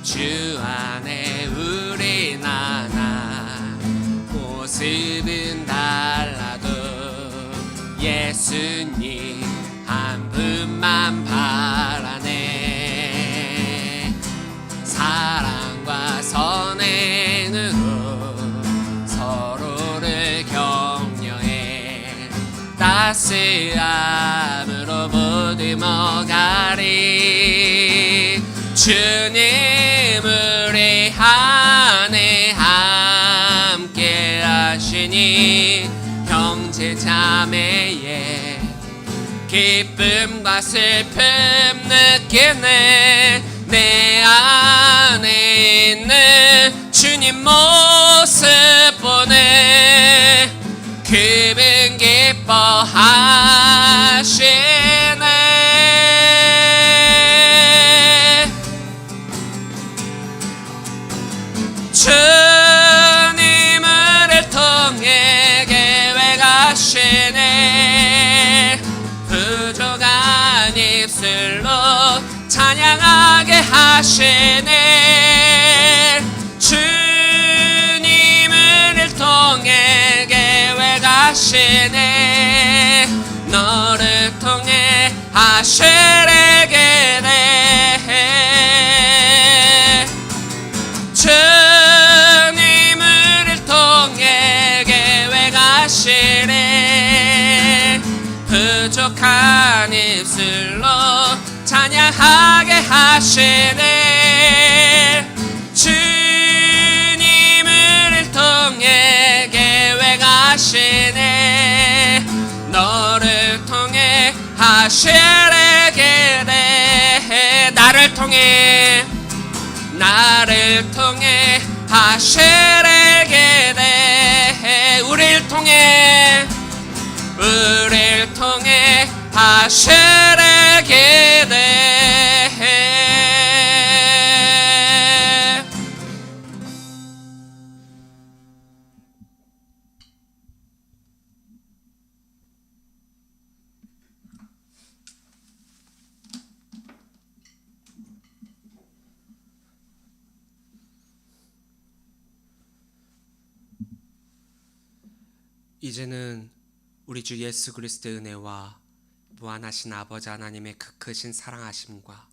주 안에 우린 하나. 모습은 달라도 예수님 한 분만 바라네. 사랑과 선행으로 서로를 격려해. 따스함으로 보듬어가리. 주님 우리 안에 함께 하시니 형제 자매의 기쁨과 슬픔 느끼네. 내 안에 있는 주님 모습 보네. 그분 기뻐하시네. 주님을 통해 계획하시네. 부족한 입술로 찬양하게 하시네. 주님을 통해 계획하시네. 너를 통해 하시게 돼. 주님을 통해 계획하시네. 부족한 입술로 찬양하게 하시네. 주님을 통해 계획하시네. 너를 통해 하시게 돼. 나를 통해 하시게 돼. 우릴 통해 하시게 돼. 이제는 우리 주 예수 그리스도의 은혜와 무한하신 아버지 하나님의 그 크신 사랑하심과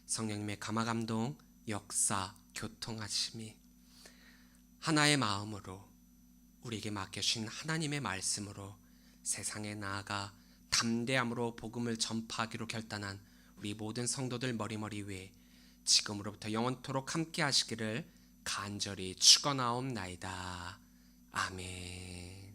성령님의 감화감동, 역사, 교통하심이 하나의 마음으로 우리에게 맡겨주신 하나님의 말씀으로 세상에 나아가 담대함으로 복음을 전파하기로 결단한 우리 모든 성도들 머리머리 위에 지금으로부터 영원토록 함께 하시기를 간절히 축원하옵나이다. 아멘.